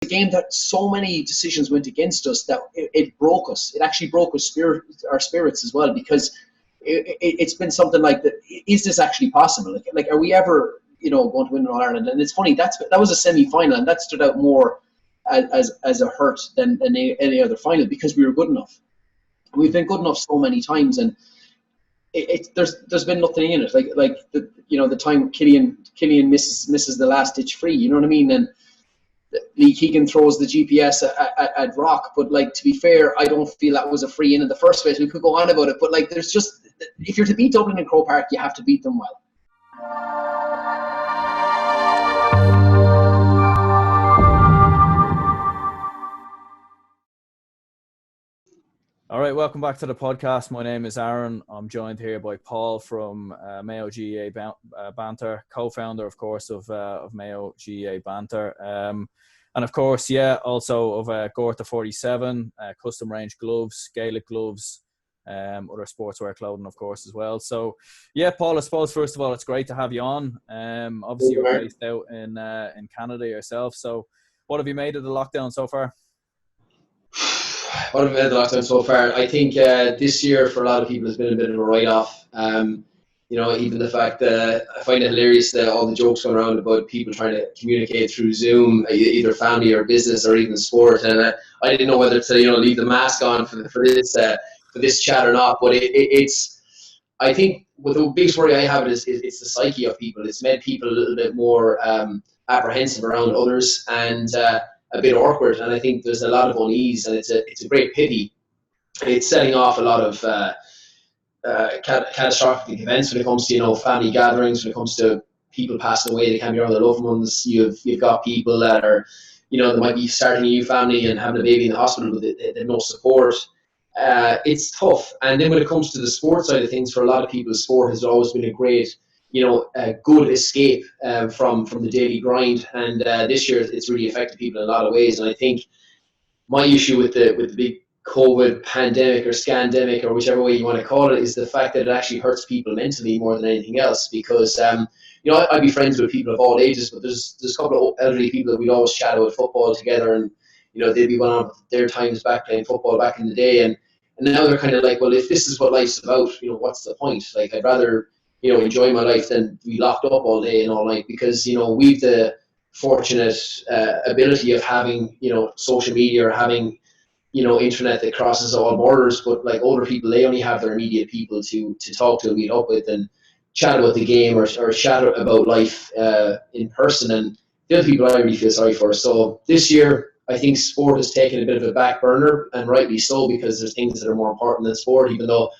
a game that so many decisions went against us that it broke us. It actually broke our spirits as well, because it's been something like that. Is this actually possible? Like, are we ever, going to win in All Ireland? And it's funny, that was a semi-final, and that stood out more as a hurt than any other final, because we were good enough. We've been good enough so many times, and there's been nothing in it. Like the time Killian misses the last ditch free. You know what I mean? And Lee Keegan throws the GPS at Rock, but to be fair, I don't feel that was a free in the first place. We could go on about it, but there's just, if you're to beat Dublin in Croke Park, you have to beat them well. All right, welcome back to the podcast. My name is Aaron. I'm joined here by Paul from Mayo GAA Banter, co-founder, of course, of Mayo GAA Banter. And of course, also of Gorta47, custom range gloves, Gaelic gloves, other sportswear clothing, of course, as well. So, Paul, I suppose, first of all, it's great to have you on. Obviously, you're based out in Canada yourself. So what have you made of the lockdown so far? What have I made of the lockdown so far? I think this year for a lot of people has been a bit of a write-off. Even the fact that I find it hilarious that all the jokes going around about people trying to communicate through Zoom, either family or business or even sport. And I didn't know whether to leave the mask on for this chat or not. But it's I think the biggest worry I have is it's the psyche of people. It's made people a little bit more apprehensive around others and a bit awkward. And I think there's a lot of unease, and it's a great pity. It's setting off a lot of catastrophic events when it comes to family gatherings, when it comes to people passing away, they can't be around their loved ones. You've got people that are they might be starting a new family and having a baby in the hospital, but they have no support. It's tough. And then when it comes to the sport side of things, for a lot of people, sport has always been a great a good escape from the daily grind, and this year it's really affected people in a lot of ways. And I think my issue with the big COVID pandemic or scandemic or whichever way you want to call it is the fact that it actually hurts people mentally more than anything else, because I'd be friends with people of all ages, but there's a couple of elderly people that we'd always chat about football together, and they'd be going on their times back playing football back in the day, and now they're kind of like, well, if this is what life's about, what's the point? Like, I'd rather enjoy my life than be locked up all day and all night, because we've the fortunate ability of having social media or having internet that crosses all borders. But like older people, they only have their immediate people to talk to and meet up with and chat about the game or chat about life in person. And the other people I really feel sorry for. So this year, I think sport has taken a bit of a back burner, and rightly so, because there's things that are more important than sport, even though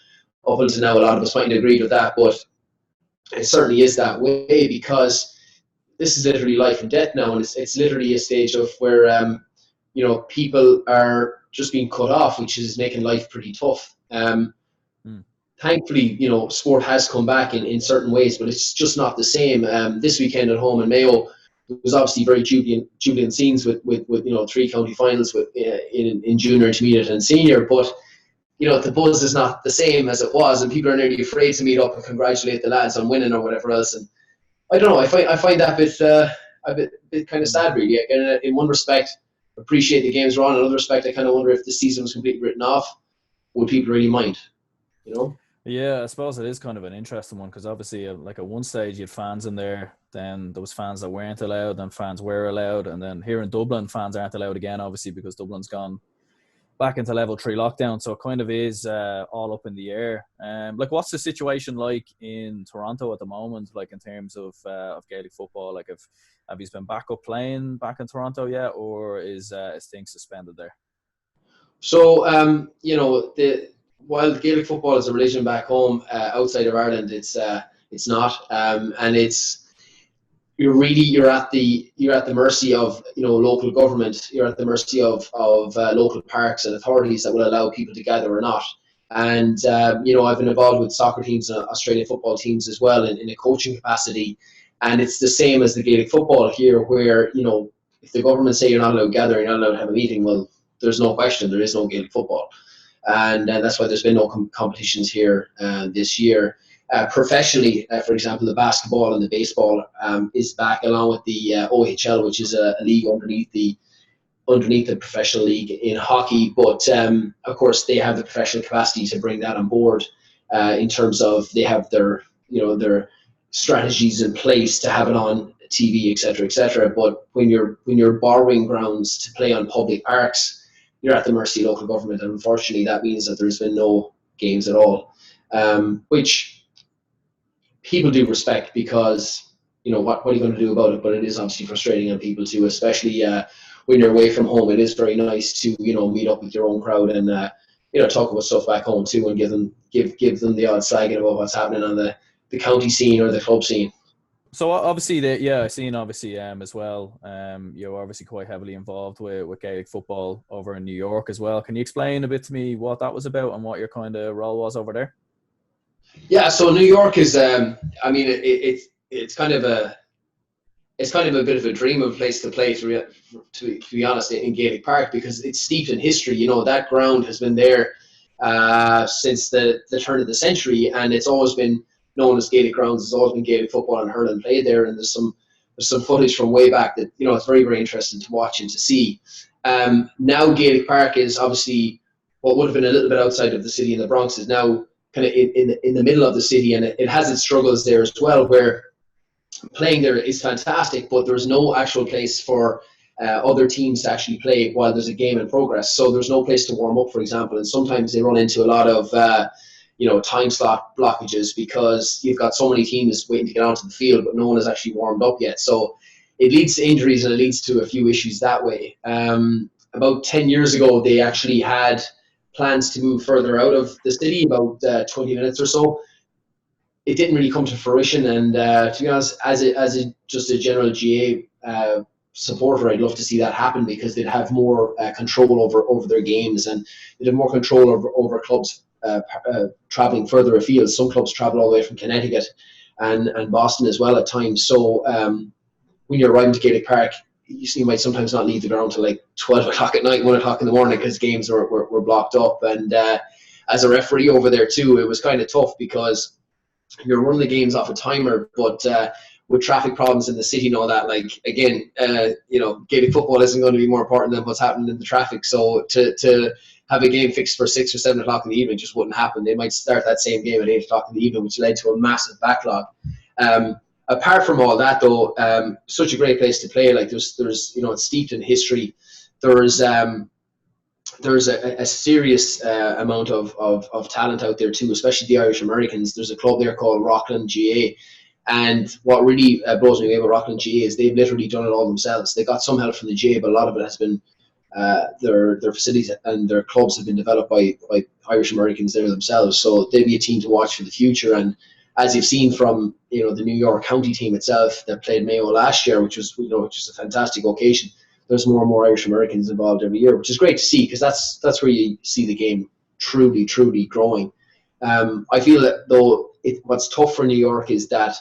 up until now a lot of us mightn't agree with that. But it certainly is that way, because this is literally life and death now, and it's literally a stage of where people are just being cut off, which is making life pretty tough. Thankfully, sport has come back in certain ways, but it's just not the same. This weekend at home in Mayo, it was obviously very jubilant scenes with 3 county finals in junior, intermediate, and senior. But the buzz is not the same as it was, and people are nearly afraid to meet up and congratulate the lads on winning or whatever else. And I don't know. I find that a bit kind of sad, really. In one respect, appreciate the games are on. In another respect, I kind of wonder if the season was completely written off, would people really mind? Yeah, I suppose it is kind of an interesting one, because obviously, like at one stage, you had fans in there, then there was fans that weren't allowed, then fans were allowed, and then here in Dublin, fans aren't allowed again, obviously, because Dublin's gone back into level 3 lockdown. So it kind of is all up in the air. Like, what's the situation like in Toronto at the moment, like in terms of Gaelic football? Like, have you been back up playing back in Toronto yet, or is things suspended there? So, while Gaelic football is a religion back home, outside of Ireland, it's not, and you're at the mercy of local government. You're at the mercy of local parks and authorities that will allow people to gather or not. And I've been involved with soccer teams and Australian football teams as well in a coaching capacity, and it's the same as the Gaelic football here, where if the government say you're not allowed to gather, you're not allowed to have a meeting, well, there's no question, there is no Gaelic football. And that's why there's been no competitions here this year. Professionally, for example, the basketball and the baseball is back, along with the OHL, which is a league underneath the underneath the professional league in hockey, but of course they have the professional capacity to bring that on board in terms of they have their their strategies in place to have it on TV, etc., etc. But when you're borrowing grounds to play on public parks, you're at the mercy of local government, and unfortunately that means that there's been no games at all, which people do respect, because what are you going to do about it? But it is obviously frustrating on people too, especially when you're away from home. It is very nice to meet up with your own crowd and talk about stuff back home too, and give them the odd slagging about what's happening on the county scene or the club scene. So obviously, I've seen obviously as well. You're obviously quite heavily involved with Gaelic football over in New York as well. Can you explain a bit to me what that was about and what your kind of role was over there? Yeah, so New York is, it's kind of a bit of a dream of a place to play, to be honest, in Gaelic Park, because it's steeped in history. That ground has been there since the turn of the century, and it's always been known as Gaelic grounds. There's always been Gaelic football and hurling played there, and there's some footage from way back that it's very, very interesting to watch and to see. Now Gaelic Park is obviously what would have been a little bit outside of the city in the Bronx, is now kind of in the middle of the city, and it has its struggles there as well, where playing there is fantastic, but there's no actual place for other teams to actually play while there's a game in progress. So there's no place to warm up, for example, and sometimes they run into a lot of time slot blockages, because you've got so many teams waiting to get onto the field, but no one has actually warmed up yet. So it leads to injuries, and it leads to a few issues that way. About 10 years ago, they actually had plans to move further out of the city, about 20 minutes or so. It didn't really come to fruition, and to be honest, as just a general GA supporter, I'd love to see that happen, because they'd have more control over their games, and they'd have more control over clubs traveling further afield. Some clubs travel all the way from Connecticut and Boston as well at times. So when you're arriving to Gaelic Park, you might sometimes not leave the ground till like 12 o'clock at night, 1 o'clock in the morning, because games were blocked up. And as a referee over there too, it was kind of tough, because you're running the games off a timer, but with traffic problems in the city and all that, Gaelic football isn't going to be more important than what's happening in the traffic. So to have a game fixed for 6 or 7 o'clock in the evening just wouldn't happen. They might start that same game at 8 o'clock in the evening, which led to a massive backlog. Apart from all that, though, such a great place to play. There's it's steeped in history. There's a serious amount of talent out there too, especially the Irish Americans. There's a club there called Rockland GA, and what really blows me away about Rockland GA is they've literally done it all themselves. They got some help from the GA, but a lot of it has been their facilities and their clubs have been developed by Irish Americans there themselves. So they'll be a team to watch for the future. And as you've seen from the New York County team itself that played Mayo last year, which was a fantastic occasion, there's more and more Irish Americans involved every year, which is great to see, because that's where you see the game truly growing. I feel that though what's tough for New York is that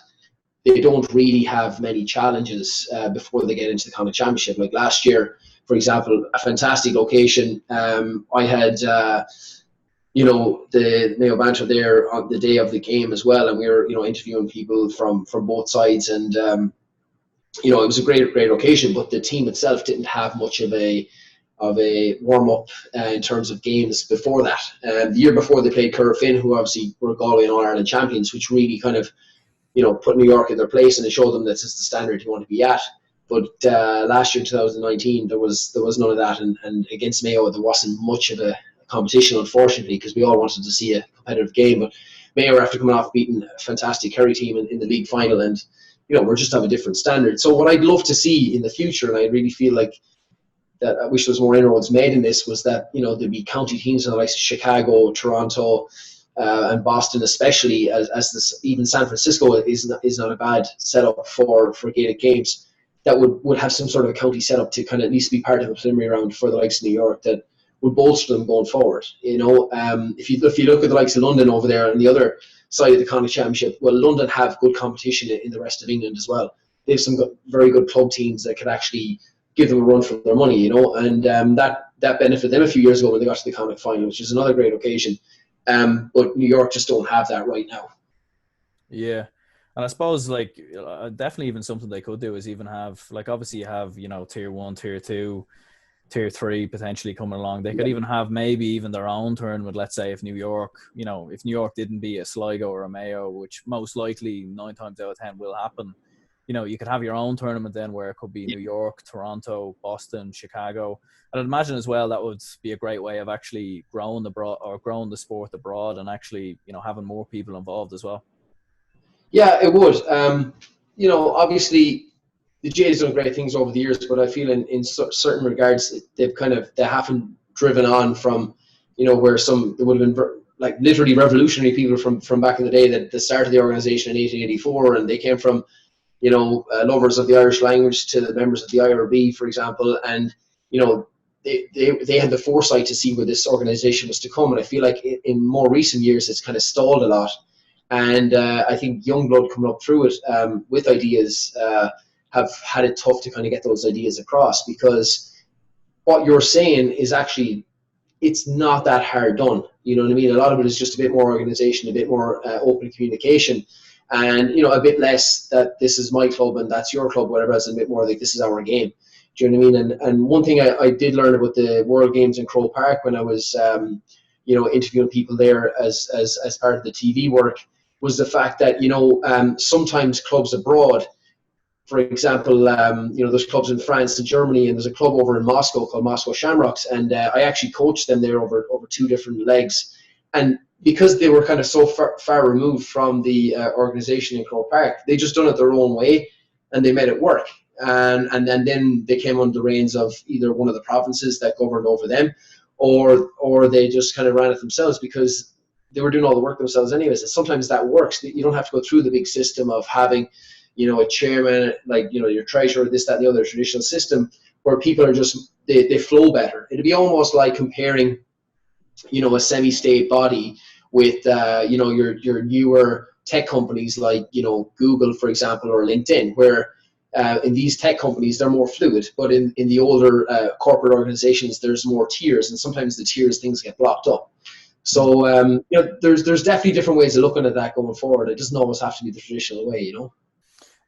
they don't really have many challenges before they get into the Connacht Championship. Like last year, for example, a fantastic location. I had the Mayo Banter there on the day of the game as well, and we were interviewing people from both sides, and it was a great occasion. But the team itself didn't have much of a warm up in terms of games before that. The year before, they played Currafin, who obviously were Galway and All Ireland champions, which really kind of put New York in their place, and it showed them this is the standard you want to be at. But last year, 2019, there was none of that, and against Mayo there wasn't much of a competition, unfortunately, because we all wanted to see a competitive game. But Mayo, after coming off beating a fantastic Kerry team in the league final, and we're just of a different standard. So what I'd love to see in the future, and I really feel like that I wish there was more inroads made in this, was that there'd be county teams in the likes of Chicago, Toronto, and Boston, especially as this, even San Francisco is not a bad setup for Gaelic games, that would have some sort of a county setup to kind of at least be part of a preliminary round for the likes of New York, that would bolster them going forward. If you look at the likes of London over there on the other side of the Connacht Championship, well, London have good competition in the rest of England as well. They have some very good club teams that could actually give them a run for their money, and that benefited them a few years ago when they got to the Connacht final, which is another great occasion. But New York just don't have that right now. Yeah. And I suppose definitely even something they could do is even have, obviously you have, tier 1, tier 2, tier 3 potentially coming along. They could even have maybe even their own tournament. Let's say if New York, if New York didn't beat a Sligo or a Mayo, which most likely 9 times out of 10 will happen, you could have your own tournament then where it could be New York, Toronto, Boston, Chicago. And I'd imagine as well that would be a great way of actually growing the sport abroad, and actually, having more people involved as well. Yeah, it would. Obviously the GAA has done great things over the years, but I feel in certain regards they haven't driven on from, where there would have been like literally revolutionary people from back in the day that started the organization in 1884, and they came from, lovers of the Irish language to the members of the IRB, for example, and they had the foresight to see where this organization was to come. And I feel like in more recent years it's kind of stalled a lot, and I think young blood coming up through it with ideas have had it tough to kind of get those ideas across, because what you're saying is actually, it's not that hard done. You know what I mean? A lot of it is just a bit more organization, a bit more open communication, and a bit less that this is my club and that's your club, whatever, as a bit more like this is our game. Do you know what I mean? And one thing I did learn about the World Games in Croke Park when I was interviewing people there as part of the TV work was the fact that sometimes clubs abroad, for example, there's clubs in France and Germany, and there's a club over in Moscow called Moscow Shamrocks, and I actually coached them there over 2 different legs. And because they were kind of so far removed from the organization in Croke Park, they just done it their own way, and they made it work. And then they came under the reins of either one of the provinces that governed over them, or they just kind of ran it themselves, because they were doing all the work themselves anyways. And sometimes that works. You don't have to go through the big system of having a chairman, like, your treasurer, this, that, and the other traditional system, where people are just, they flow better. It'd be almost like comparing, a semi-state body with, your newer tech companies like, Google, for example, or LinkedIn, where in these tech companies, they're more fluid, but in the older corporate organizations, there's more tiers, and sometimes the tiers, things get blocked up. So, there's definitely different ways of looking at that going forward. It doesn't always have to be the traditional way,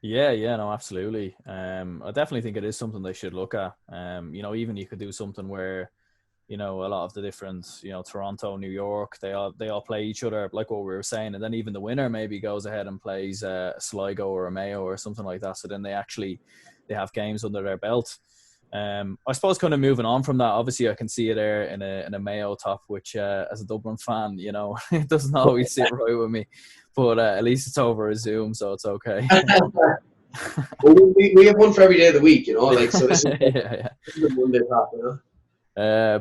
Yeah, no, absolutely. I definitely think it is something they should look at. Even you could do something where, a lot of the different, Toronto, New York, they all play each other, like what we were saying, and then even the winner maybe goes ahead and plays a Sligo or a Mayo or something like that. So then they have games under their belt. I suppose kind of moving on from that, obviously I can see you there in a Mayo top, which as a Dublin fan, it doesn't always sit right with me, but at least it's over a Zoom, so it's okay. Well, we have one for every day of the week, so this is yeah. the Monday top,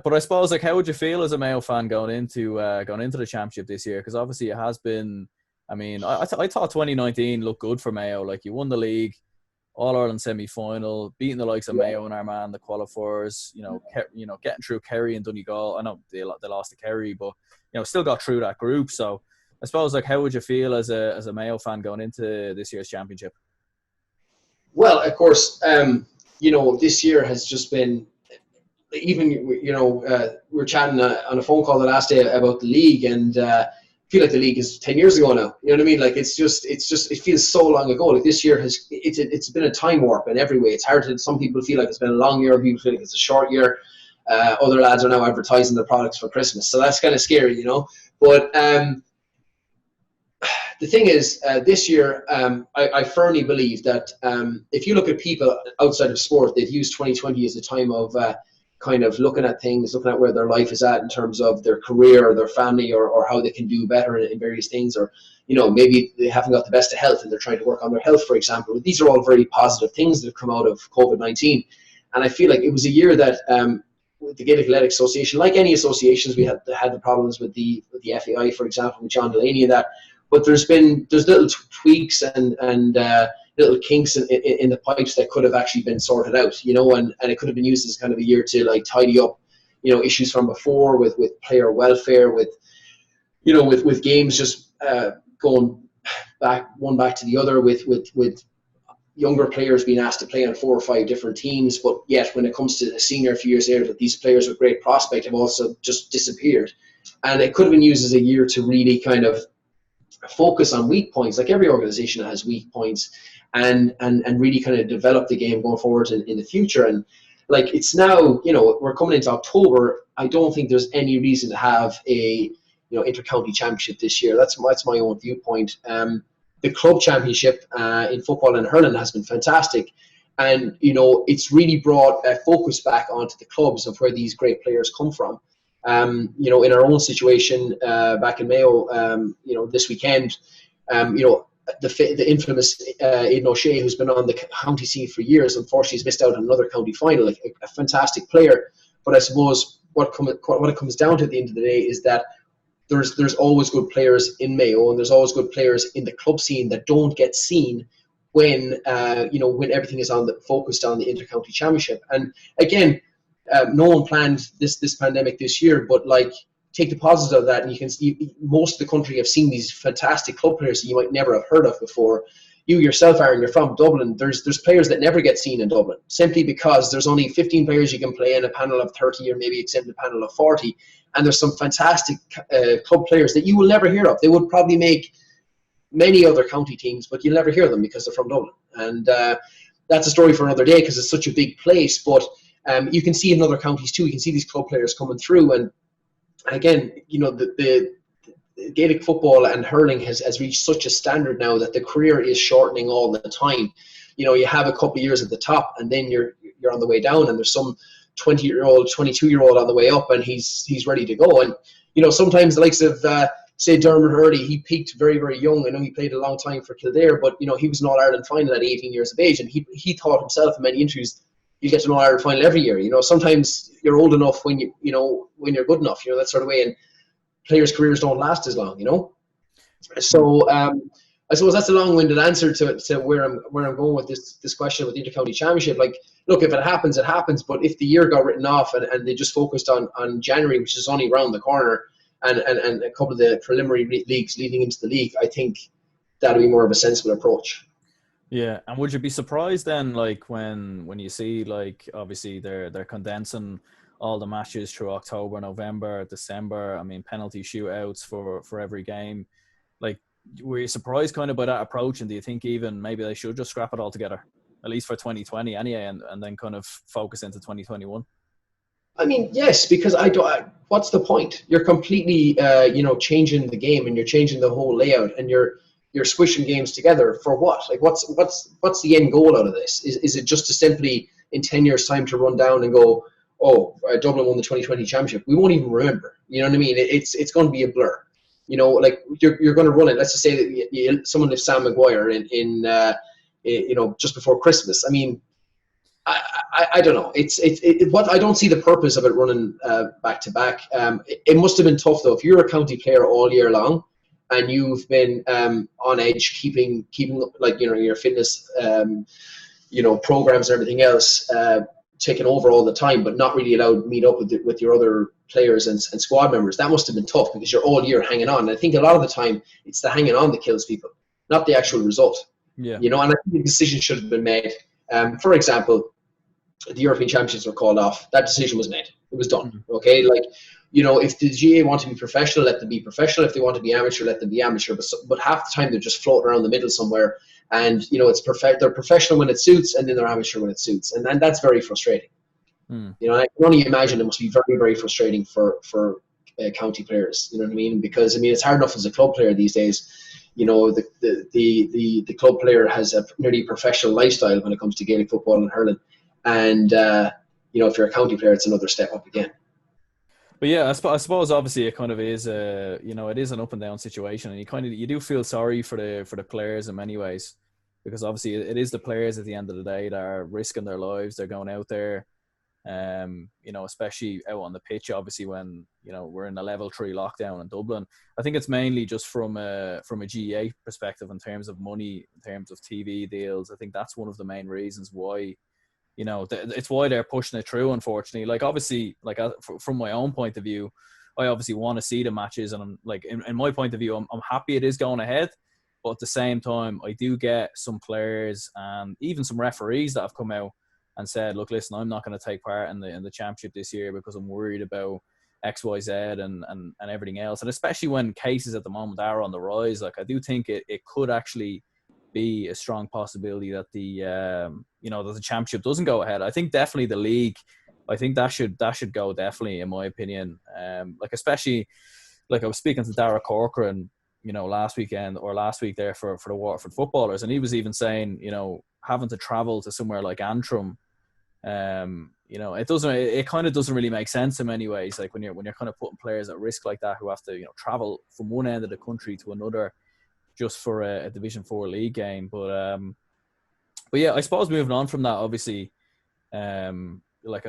But I suppose, like, how would you feel as a Mayo fan going into the championship this year? Because obviously it has been. I mean, I thought 2019 looked good for Mayo. Like, you won the league, All-Ireland semi-final, beating the likes of Mayo and Armagh, the qualifiers. Getting through Kerry and Donegal. I know they lost to Kerry, but still got through that group. So I suppose, like, how would you feel as a Mayo fan going into this year's championship? Well, of course, this year has just been. Even we were chatting on a phone call the last day about the league, and I feel like the league is 10 years ago now. You know what I mean? Like, it feels so long ago. Like, this year it's been a time warp in every way. It's hard to. Some people feel like it's been a long year. People feel like it's a short year. Other lads are now advertising their products for Christmas, so that's kind of scary, But the thing is, this year, I firmly believe that if you look at people outside of sport, they've used 2020 as a time of kind of looking at things, looking at where their life is at in terms of their career or their family, or how they can do better in various things, or maybe they haven't got the best of health and they're trying to work on their health, for example. These are all very positive things that have come out of COVID-19, and I feel like it was a year that with the Gaelic Athletic Association, like any associations, we had the problems with the FAI, for example, with John Delaney and that, but there's little tweaks and little kinks in the pipes that could have actually been sorted out, and it could have been used as kind of a year to, like, tidy up, issues from before with player welfare, with games just going back to the other, with younger players being asked to play on 4 or 5 different teams, but yet when it comes to the senior a few years later, that these players with great prospect have also just disappeared. And it could have been used as a year to really kind of focus on weak points, like every organization has weak points, and really kind of develop the game going forward in the future. And like it's now, we're coming into October. I don't think there's any reason to have a, inter-county championship this year. That's my own viewpoint. The club championship in football and hurling has been fantastic. And, it's really brought a focus back onto the clubs of where these great players come from. In our own situation back in Mayo, this weekend, the infamous Aidan O'Shea, who's been on the county scene for years, unfortunately has missed out on another county final, like a fantastic player. But I suppose what it comes down to at the end of the day is that there's always good players in Mayo, and there's always good players in the club scene that don't get seen when when everything is focused on the inter-county championship. And again, no one planned this pandemic this year, but like, take the positive of that, and you can see most of the country have seen these fantastic club players that you might never have heard of before. You yourself, Aaron, you're from Dublin. There's players that never get seen in Dublin simply because there's only 15 players you can play in a panel of 30, or maybe extended panel of 40. And there's some fantastic club players that you will never hear of. They would probably make many other county teams, but you'll never hear them because they're from Dublin. And that's a story for another day because it's such a big place. But you can see in other counties too. You can see these club players coming through. And again, the Gaelic football and hurling has reached such a standard now that the career is shortening all the time. You have a couple of years at the top, and then you're on the way down, and there's some 20-year-old, 22-year-old on the way up, and he's ready to go. And sometimes the likes of say Dermot Early, he peaked very, very young. I know he played a long time for Kildare, but he was an All-Ireland final at 18 years of age, and he thought himself in many interviews, you get an All-Ireland final every year. Sometimes you're old enough when when you're good enough, that sort of way. And players' careers don't last as long, So I suppose that's a long-winded answer to where I'm going with this question with the Inter-County Championship. Like, look, if it happens, it happens. But if the year got written off and they just focused on January, which is only around the corner, and a couple of the preliminary leagues leading into the league, I think that'll be more of a sensible approach. Yeah, and would you be surprised then, like when you see, like, obviously they're condensing all the matches through October, November, December? I mean, penalty shootouts for every game. Like, were you surprised kind of by that approach? And do you think even maybe they should just scrap it all together, at least for 2020 anyway, and then kind of focus into 2021? I mean, yes, because what's the point? You're completely, changing the game, and you're changing the whole layout, and you're squishing games together for what? Like, what's the end goal out of this? Is it just to simply, in 10 years' time, to run down and go, oh, Dublin won the 2020 championship? We won't even remember. You know what I mean? It's going to be a blur. Like, you're going to run it. Let's just say that someone like Sam Maguire in just before Christmas. I mean, I don't know. What I don't see the purpose of it running back to back. It must have been tough though. If you're a county player all year long, and you've been on edge, keeping like your fitness, programs and everything else taken over all the time, but not really allowed to meet up with your other players and squad members. That must have been tough because you're all year hanging on. And I think a lot of the time it's the hanging on that kills people, not the actual result. Yeah. And I think the decision should have been made. For example, the European Championships were called off. That decision was made. It was done. Mm-hmm. Okay, like, if the GAA want to be professional, let them be professional. If they want to be amateur, let them be amateur. But half the time they're just floating around the middle somewhere. And it's they're professional when it suits, and then they're amateur when it suits, and that's very frustrating. I can only imagine it must be very, very frustrating for county players. You know what I mean? Because it's hard enough as a club player these days. The club player has a nearly professional lifestyle when it comes to Gaelic football and hurling, and if you're a county player, it's another step up again. But yeah, I suppose obviously it kind of is it is an up and down situation, and you do feel sorry for the players in many ways, because obviously it is the players at the end of the day that are risking their lives. They're going out there, especially out on the pitch. Obviously, when we're in a level 3 lockdown in Dublin, I think it's mainly just from a GAA perspective in terms of money, in terms of TV deals. I think that's one of the main reasons why. It's why they're pushing it through, unfortunately. Like, obviously, like from my own point of view, I obviously want to see the matches, and I'm like, in my point of view, I'm happy it is going ahead. But at the same time, I do get some players and even some referees that have come out and said, look, listen, I'm not going to take part in the championship this year because I'm worried about X, Y, Z and everything else. And especially when cases at the moment are on the rise, like, I do think it could actually be a strong possibility that the that the championship doesn't go ahead. I think definitely the league. I think that should go, definitely, in my opinion. Especially, I was speaking to Dara Corcoran, last week there for the Waterford footballers, and he was even saying, having to travel to somewhere like Antrim, it kind of doesn't really make sense in many ways. Like when you're kind of putting players at risk like that, who have to travel from one end of the country to another just for a Division 4 league game. But yeah, I suppose moving on from that, obviously, I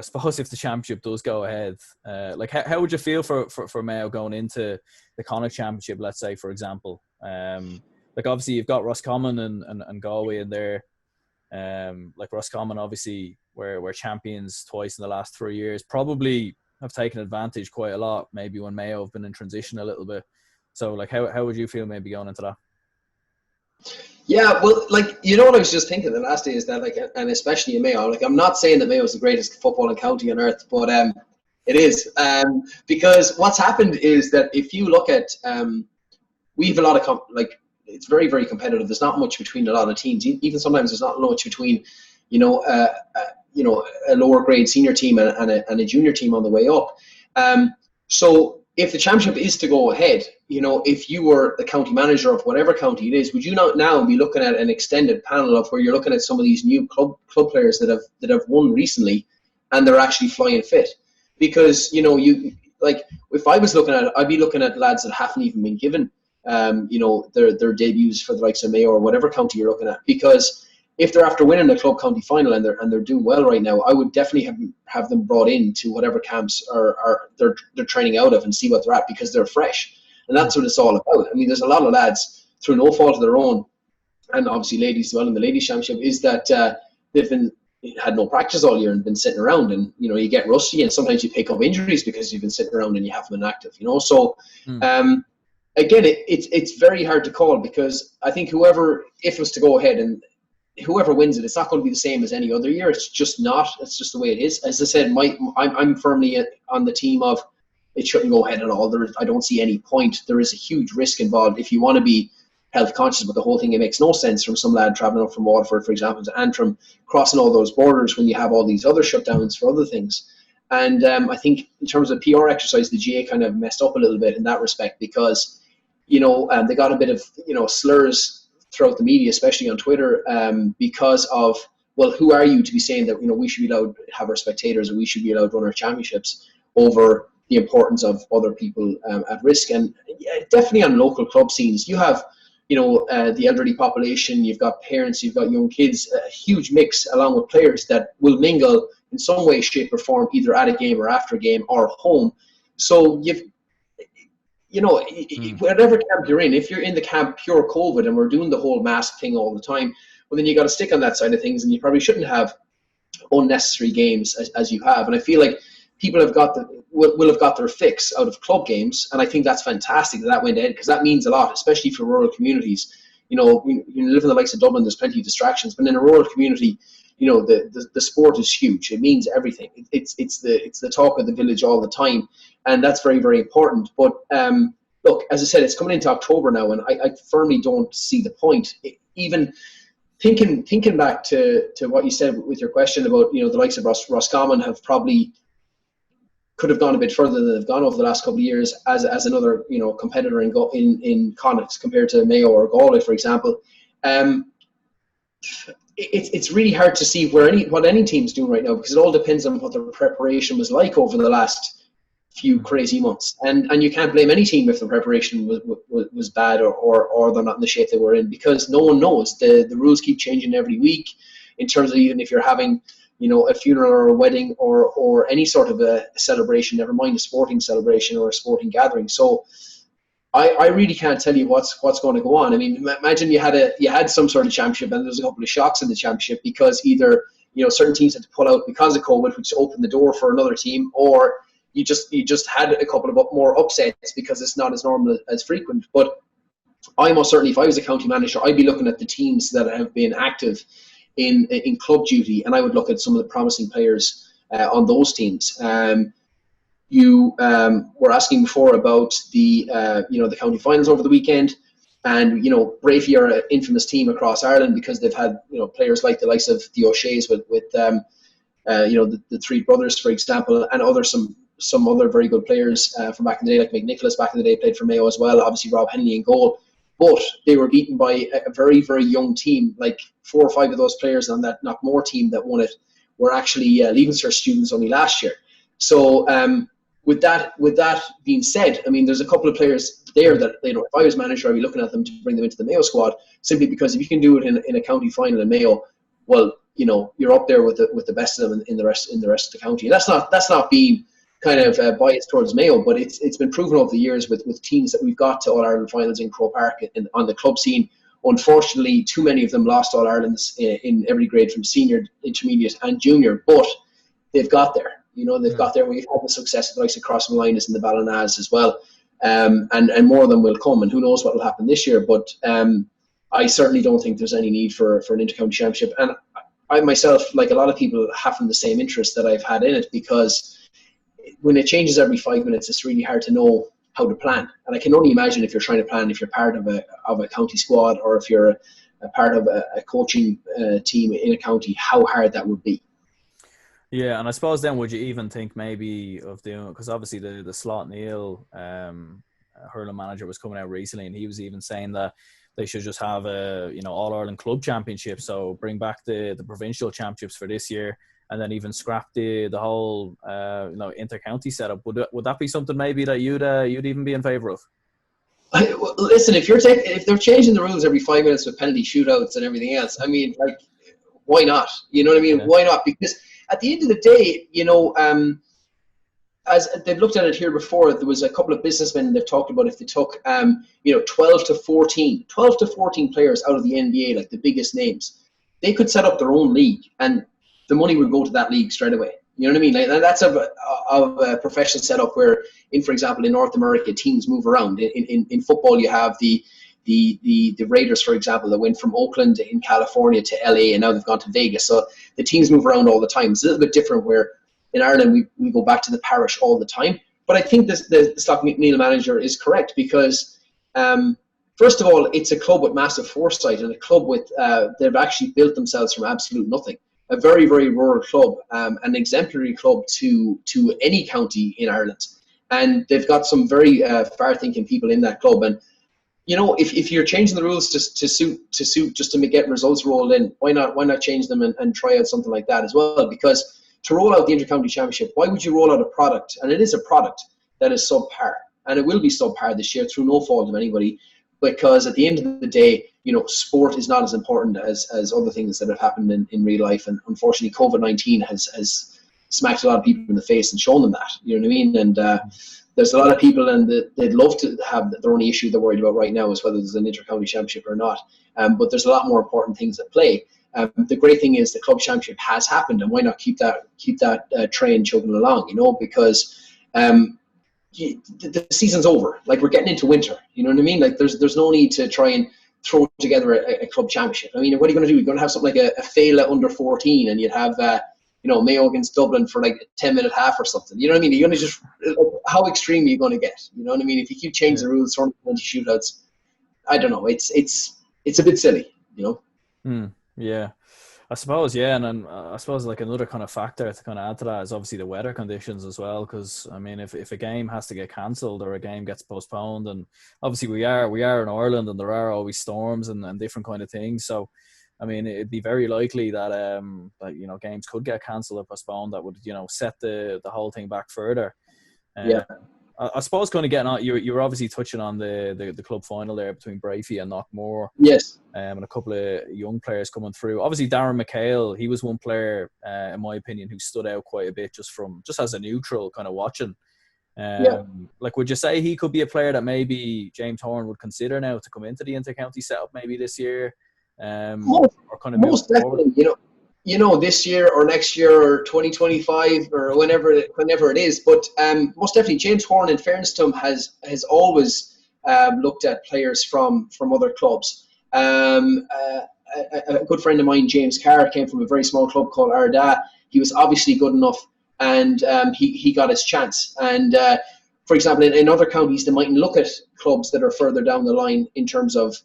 suppose if the championship does go ahead, how would you feel for Mayo going into the Connacht Championship, let's say, for example? Obviously you've got Roscommon and Galway in there. Roscommon, obviously, were champions twice in the last 3 years, probably have taken advantage quite a lot, maybe when Mayo have been in transition a little bit. So, how would you feel maybe going into that? Yeah, well, what I was just thinking the last day is that, and especially in Mayo, I'm not saying that Mayo is the greatest footballing county on earth, but it is, because what's happened is that if you look at, we have a lot of it's very, very competitive. There's not much between a lot of teams. Even sometimes there's not much between, a lower grade senior team and a junior team on the way up. So if the championship is to go ahead, if you were the county manager of whatever county it is, would you not now be looking at an extended panel of where you're looking at some of these new club players that have won recently, and they're actually flying fit? Because if I was looking at it, I'd be looking at lads that haven't even been given their debuts for the likes of Mayo or whatever county you're looking at. Because if they're after winning the club county final and they're doing well right now, I would definitely have them brought in to whatever camps they're training out of and see what they're at, because they're fresh. And that's what it's all about. I mean, there's a lot of lads, through no fault of their own, and obviously ladies as well in the ladies championship, is that they've had no practice all year and been sitting around, and you get rusty, and sometimes you pick up injuries because you've been sitting around and you haven't been active. So again, it's very hard to call, because I think if it was to go ahead and whoever wins it, it's not going to be the same as any other year. It's just not. It's just the way it is. As I said, I'm firmly on the team of it shouldn't go ahead at all. I don't see any point. There is a huge risk involved. If you want to be health conscious about the whole thing, it makes no sense from some lad travelling up from Waterford, for example, to Antrim, crossing all those borders when you have all these other shutdowns for other things. And I think in terms of PR exercise, the GA kind of messed up a little bit in that respect, because they got a bit of slurs throughout the media, especially on Twitter, because of, well, who are you to be saying that we should be allowed to have our spectators, or we should be allowed to run our championships over the importance of other people at risk. And definitely on local club scenes, you have the elderly population, you've got parents, you've got young kids, a huge mix along with players that will mingle in some way, shape or form, either at a game or after a game or home. So whatever camp you're in, if you're in the camp pure COVID and we're doing the whole mask thing all the time, well, then you got to stick on that side of things, and you probably shouldn't have unnecessary games as you have. And I feel like people will have got their fix out of club games, and I think that's fantastic that went ahead, because that means a lot, especially for rural communities. You live in the likes of Dublin, there's plenty of distractions, but in a rural community, the sport is huge. It means everything. It's the talk of the village all the time, and that's very, very important. But look, as I said, it's coming into October now, and I firmly don't see the point. Even thinking back to what you said with your question about the likes of Roscommon have probably could have gone a bit further than they've gone over the last couple of years as another competitor in Connacht compared to Mayo or Galway, for example. It's really hard to see what any team's doing right now, because it all depends on what their preparation was like over the last few crazy months, and you can't blame any team if the preparation was bad or they're not in the shape they were in, because no one knows. The rules keep changing every week in terms of even if you're having a funeral or a wedding or any sort of a celebration, never mind a sporting celebration or a sporting gathering. So I really can't tell you what's going to go on. I mean, imagine you had some sort of championship and there's a couple of shocks in the championship because either certain teams had to pull out because of COVID, which opened the door for another team, or you just had a couple of more upsets because it's not as normal as frequent. But I most certainly, if I was a county manager, I'd be looking at the teams that have been active in club duty, and I would look at some of the promising players on those teams. You were asking before about the the county finals over the weekend. And, Brafey are an infamous team across Ireland because they've had, players like the likes of the O'Shea's with the three brothers, for example, and some other very good players from back in the day, like McNicholas back in the day played for Mayo as well. Obviously, Rob Henley in goal. But they were beaten by a very, very young team. Like 4 or 5 of those players on that Knockmore team that won it were actually Leaving Cert students only last year. So with that being said, I mean, there's a couple of players there that, if I was manager, I'd be looking at them to bring them into the Mayo squad, simply because if you can do it in a county final in Mayo, well, you're up there with the best of them in the rest of the county. And that's not being kind of biased towards Mayo, but it's been proven over the years with teams that we've got to All-Ireland finals in Croke Park on the club scene. Unfortunately, too many of them lost All-Irelands in every grade from senior, intermediate and junior, but they've got there. They've got there. We've had the success of the likes of Crossmalinas and the Ballinaz as well. And more of them will come, and who knows what will happen this year. But I certainly don't think there's any need for an intercounty championship. And I myself, like a lot of people, haven't the same interest that I've had in it, because when it changes every 5 minutes, it's really hard to know how to plan. And I can only imagine if you're trying to plan, if you're part of a county squad, or if you're a part of a coaching team in a county, how hard that would be. Yeah, and I suppose then would you even think maybe of doing, because obviously the Slot Neil hurling manager was coming out recently, and he was even saying that they should just have a All-Ireland club championship, so bring back the provincial championships for this year, and then even scrap the whole inter-county setup. Would that be something maybe that you'd even be in favour of? Well, listen, if they're changing the rules every 5 minutes with penalty shootouts and everything else, I mean, like, why not? You know what I mean? Yeah. Why not? Because at the end of the day, as they've looked at it here before, there was a couple of businessmen they've talked about if they took 12 to 14 players out of the NBA, like the biggest names, they could set up their own league, and the money would go to that league straight away. You know what I mean? Like, that's a professional setup where, for example, in North America, teams move around. In football, you have the Raiders, for example, that went from Oakland in California to LA, and now they've gone to Vegas. So the teams move around all the time. It's a little bit different where in Ireland we go back to the parish all the time. But I think the Slot Neil manager is correct, because first of all, it's a club with massive foresight, and a club with they've actually built themselves from absolute nothing. A very, very rural club, an exemplary club to any county in Ireland. And they've got some very far-thinking people in that club. And if you're changing the rules to suit just to get results rolled in, why not change them and try out something like that as well? Because to roll out the Intercounty Championship, why would you roll out a product, and it is a product that is subpar, and it will be subpar this year through no fault of anybody, because at the end of the day, sport is not as important as other things that have happened in real life, and unfortunately COVID-19 has smacked a lot of people in the face and shown them that, you know what I mean? And there's a lot of people, and they'd love to have their only issue they're worried about right now is whether there's an Intercounty Championship or not. But there's a lot more important things at play. The great thing is the club championship has happened, and why not keep that train chugging along? Because the season's over. Like, we're getting into winter. You know what I mean? Like, there's no need to try and throw together a club championship. I mean, what are you going to do? You're going to have something like a Fela under 14, and you'd have Mayo against Dublin for like a 10-minute half or something. You know what I mean? You're going to just, how extreme are you going to get? You know what I mean? If you keep changing the rules, throwing 20 shootouts, I don't know. It's a bit silly, Yeah, I suppose. Yeah, and then I suppose like another kind of factor to kind of add to that is obviously the weather conditions as well. Because I mean, if a game has to get cancelled or a game gets postponed, and obviously we are in Ireland, and there are always storms and different kind of things. So I mean, it'd be very likely that games could get cancelled or postponed. That would set the whole thing back further. Yeah. I suppose kind of getting on, you were obviously touching on the club final there between Brafey and Knockmore. Yes. And a couple of young players coming through. Obviously, Darren McHale, he was one player, in my opinion, who stood out quite a bit just as a neutral kind of watching. Like, would you say he could be a player that maybe James Horan would consider now to come into the intercounty setup maybe this year? Most definitely, this year or next year or 2025 or whenever it is. But most definitely, James Horan, in fairness to him, has always looked at players from other clubs. A good friend of mine, James Carr, came from a very small club called Arda. He was obviously good enough, and he got his chance. And for example, in other counties, they mightn't look at clubs that are further down the line in terms of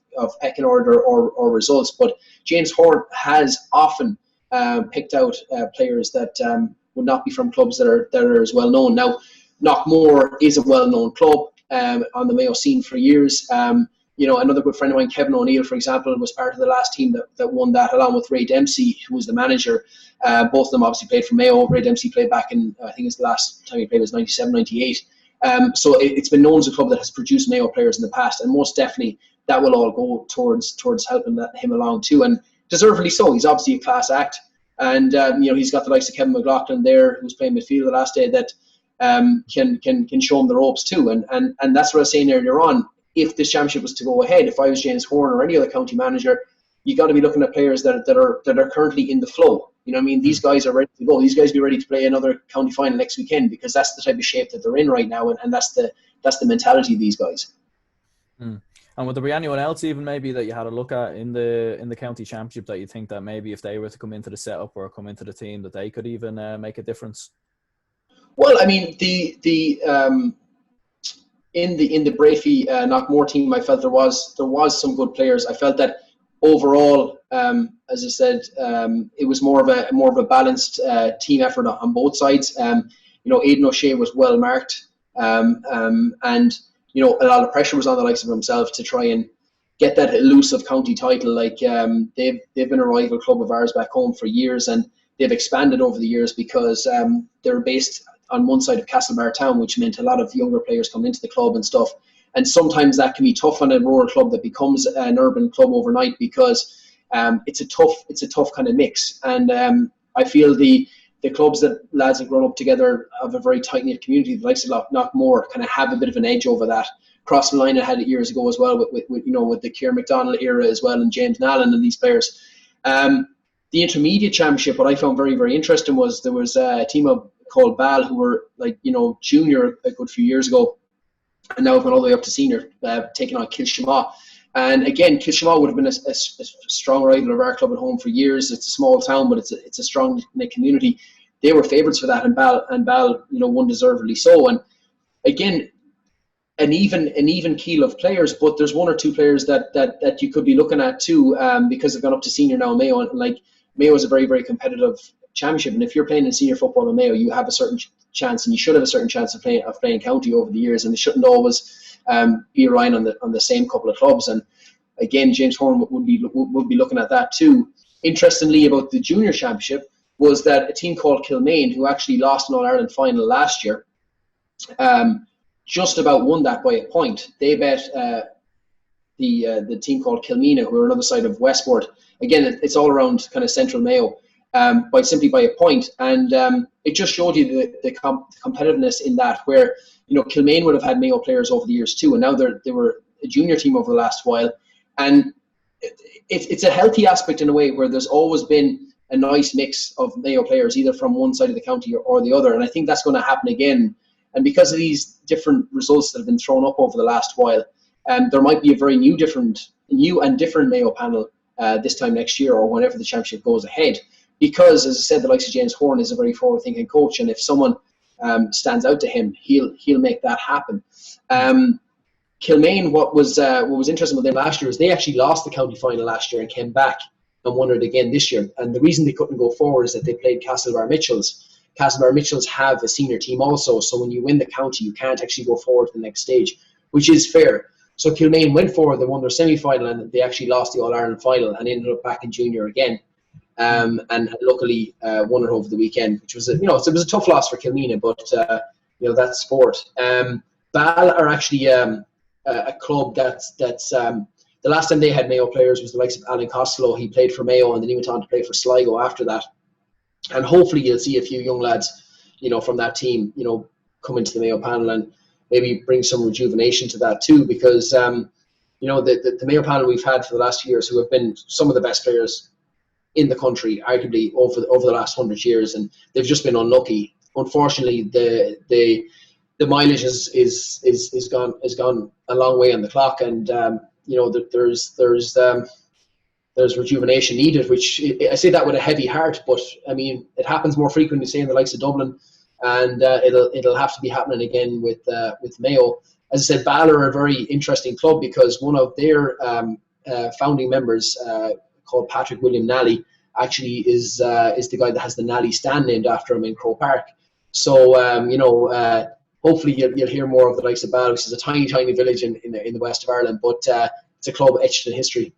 pecking order or results. But James Horn has often picked out players that would not be from clubs that are as well known. Now, Knockmore is a well-known club on the Mayo scene for years. Another good friend of mine, Kevin O'Neill, for example, was part of the last team that won that, along with Ray Dempsey, who was the manager. Both of them obviously played for Mayo. Ray Dempsey played back in, I think it's the last time he played was 97, 98. So it's been known as a club that has produced Mayo players in the past, and most definitely that will all go towards helping him along too, and deservedly so. He's obviously a class act, and he's got the likes of Kevin McLaughlin there, who's playing midfield the last day, that can show him the ropes too, and that's what I was saying earlier on. If this championship was to go ahead, if I was James Horn or any other county manager, you got to be looking at players that are currently in the flow. You know what I mean? These guys are ready to go. These guys be ready to play another county final next weekend, because that's the type of shape that they're in right now, and that's the mentality of these guys. And would there be anyone else even maybe that you had a look at in the county championship that you think that maybe if they were to come into the setup or come into the team that they could even make a difference? Well, I mean, in the Brafey Knockmore team, I felt there was some good players. I felt that overall, as I said, it was more of a balanced team effort on both sides. Aidan O'Shea was well marked, and a lot of pressure was on the likes of himself to try and get that elusive county title. Like they've been a rival club of ours back home for years, and they've expanded over the years because they're based on one side of Castlebar town, which meant a lot of younger players coming into the club and stuff. And sometimes that can be tough on a rural club that becomes an urban club overnight, because it's a tough kind of mix. And I feel the clubs that lads have grown up together have a very tight-knit community. The likes of Knockmore kind of have a bit of an edge over that. Crossing Line had it years ago as well with the Keir McDonald era as well, and James Nallen and these players. The intermediate championship, what I found very, very interesting was there was a team called Bal who were junior a good few years ago, and now have gone all the way up to senior, taking on Kilshima. And again, Kilshima would have been a strong rival of our club at home for years. It's a small town, but it's a strong knit community. They were favourites for that, and Bal won deservedly so. And again, an even keel of players, but there's one or two players that you could be looking at too, because they've gone up to senior now in Mayo. And Mayo is a very, very competitive championship, and if you're playing in senior football in Mayo, you have a certain chance, and you should have a certain chance of playing county over the years, and they shouldn't always be relying on the same couple of clubs. And again, James Horn would be looking at that too. Interestingly, about the junior championship was that a team called Kilmaine, who actually lost an All-Ireland final last year, just about won that by a point. They bet the team called Kilmina, who are another side of Westport. Again, it's all around kind of central Mayo, by a point. And it just showed you the competitiveness in that, where Kilmaine would have had Mayo players over the years too, and now they were a junior team over the last while. And it's a healthy aspect in a way, where there's always been a nice mix of Mayo players, either from one side of the county or the other. And I think that's going to happen again. And because of these different results that have been thrown up over the last while, there might be a very new and different Mayo panel this time next year, or whenever the championship goes ahead. Because, as I said, the likes of James Horn is a very forward-thinking coach, and if someone stands out to him, he'll make that happen. Kilmaine, what was interesting with them last year is they actually lost the county final last year and came back and won it again this year. And the reason they couldn't go forward is that they played Castlebar Mitchells. Castlebar Mitchells have a senior team also, so when you win the county, you can't actually go forward to the next stage, which is fair. So Kilmaine went forward, they won their semi-final, and they actually lost the All-Ireland final and ended up back in junior again. And luckily won it over the weekend, which was it was a tough loss for Kilmina, but that's sport. Bal are actually a club that's the last time they had Mayo players was the likes of Alan Costello. He played for Mayo, and then he went on to play for Sligo after that. And hopefully you'll see a few young lads, from that team, come into the Mayo panel and maybe bring some rejuvenation to that too, because the Mayo panel we've had for the last few years, who have been some of the best players in the country, arguably over the last 100 years, and they've just been unlucky. Unfortunately, the mileage is gone a long way on the clock, and there's rejuvenation needed. Which I say that with a heavy heart, but I mean it happens more frequently, say in the likes of Dublin, and it'll have to be happening again with Mayo. As I said, Ballor are a very interesting club because one of their founding members, called Patrick William Nally, actually is the guy that has the Nally stand named after him in Croke Park. So hopefully you'll hear more of the likes of Ballor, which is a tiny village in the west of Ireland, but it's a club etched in history.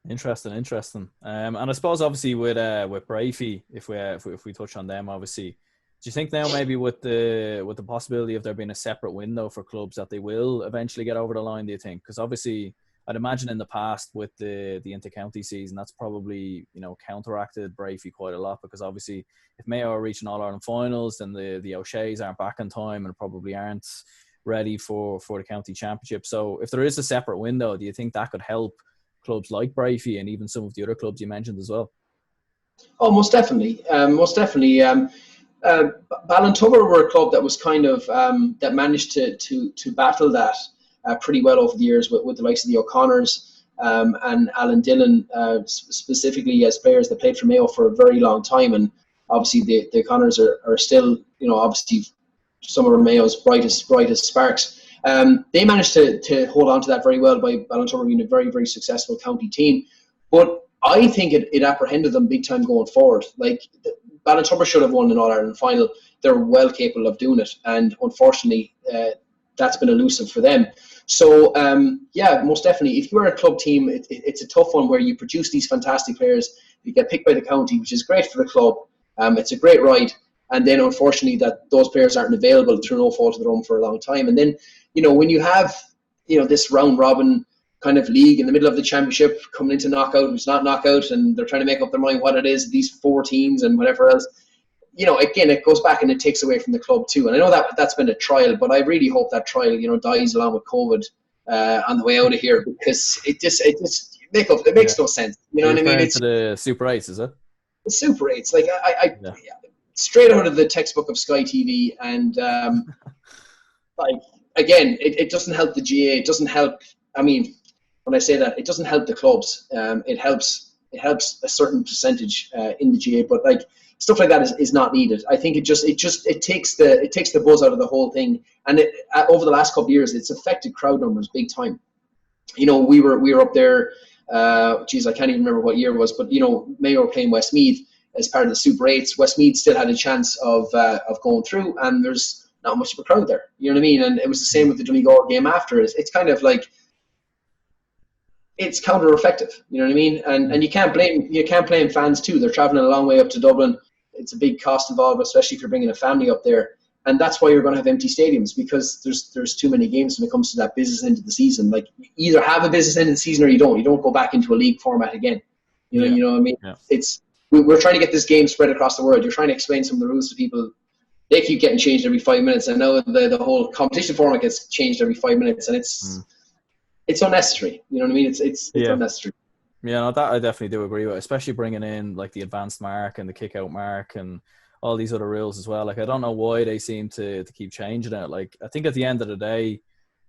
Interesting. And I suppose obviously with Brafey, if we touch on them, obviously, do you think now maybe with the possibility of there being a separate window for clubs that they will eventually get over the line? Do you think? Because obviously, I'd imagine in the past with the inter-county season, that's probably counteracted Brafey quite a lot, because obviously if Mayo are reaching All-Ireland finals, then the O'Sheas aren't back in time and probably aren't ready for the county championship. So if there is a separate window, do you think that could help clubs like Brafey and even some of the other clubs you mentioned as well? Oh, most definitely. Ballintubber were a club that was kind of that managed to battle that pretty well over the years with the likes of the O'Connors and Alan Dillon, specifically as players that played for Mayo for a very long time. And obviously the O'Connors are still, obviously some of Mayo's brightest sparks. They managed to hold on to that very well by Ballintubber being a very, very successful county team. But I think it apprehended them big time going forward. Like, Ballintubber should have won an All-Ireland final. They're well capable of doing it. And unfortunately, that's been elusive for them. So, most definitely, if you are a club team, it's a tough one where you produce these fantastic players. You get picked by the county, which is great for the club. It's a great ride. And then, unfortunately, that those players aren't available through no fault of their own for a long time. And then, when you have, this round-robin kind of league in the middle of the championship coming into knockout, it's not knockout, and they're trying to make up their mind what it is, these 4 teams and whatever else. Again, it goes back and it takes away from the club too. And I know that's been a trial, but I really hope that trial, dies along with COVID on the way out of here, because it makes no sense. You know what I mean? It's the Super 8s, is it? The Super 8s, like straight out of the textbook of Sky TV, and again, it doesn't help the GA. It doesn't help. I mean, when I say that, it doesn't help the clubs. It helps a certain percentage in the GA, but like stuff like that is not needed. I think it takes the buzz out of the whole thing. And over the last couple of years, it's affected crowd numbers big time. We were up there. I can't even remember what year it was, but Mayo were playing Westmeath as part of the Super 8s. Westmeath still had a chance of going through, and there's not much of a crowd there. You know what I mean? And it was the same with the Donegal game after. It's kind of like, it's counter-effective, you know what I mean? And you can't blame fans too. They're traveling a long way up to Dublin. It's a big cost involved, especially if you're bringing a family up there. And that's why you're going to have empty stadiums, because there's too many games when it comes to that business end of the season. Like, you either have a business end of the season or you don't. You don't go back into a league format again. You know what I mean? Yeah. We're trying to get this game spread across the world. You're trying to explain some of the rules to people. They keep getting changed every 5 minutes. And now the whole competition format gets changed every 5 minutes, and it's unnecessary. You know what I mean? It's unnecessary. Yeah, no, that I definitely do agree with, especially bringing in like the advanced mark and the kick out mark and all these other rules as well. Like, I don't know why they seem to keep changing it. Like, I think at the end of the day,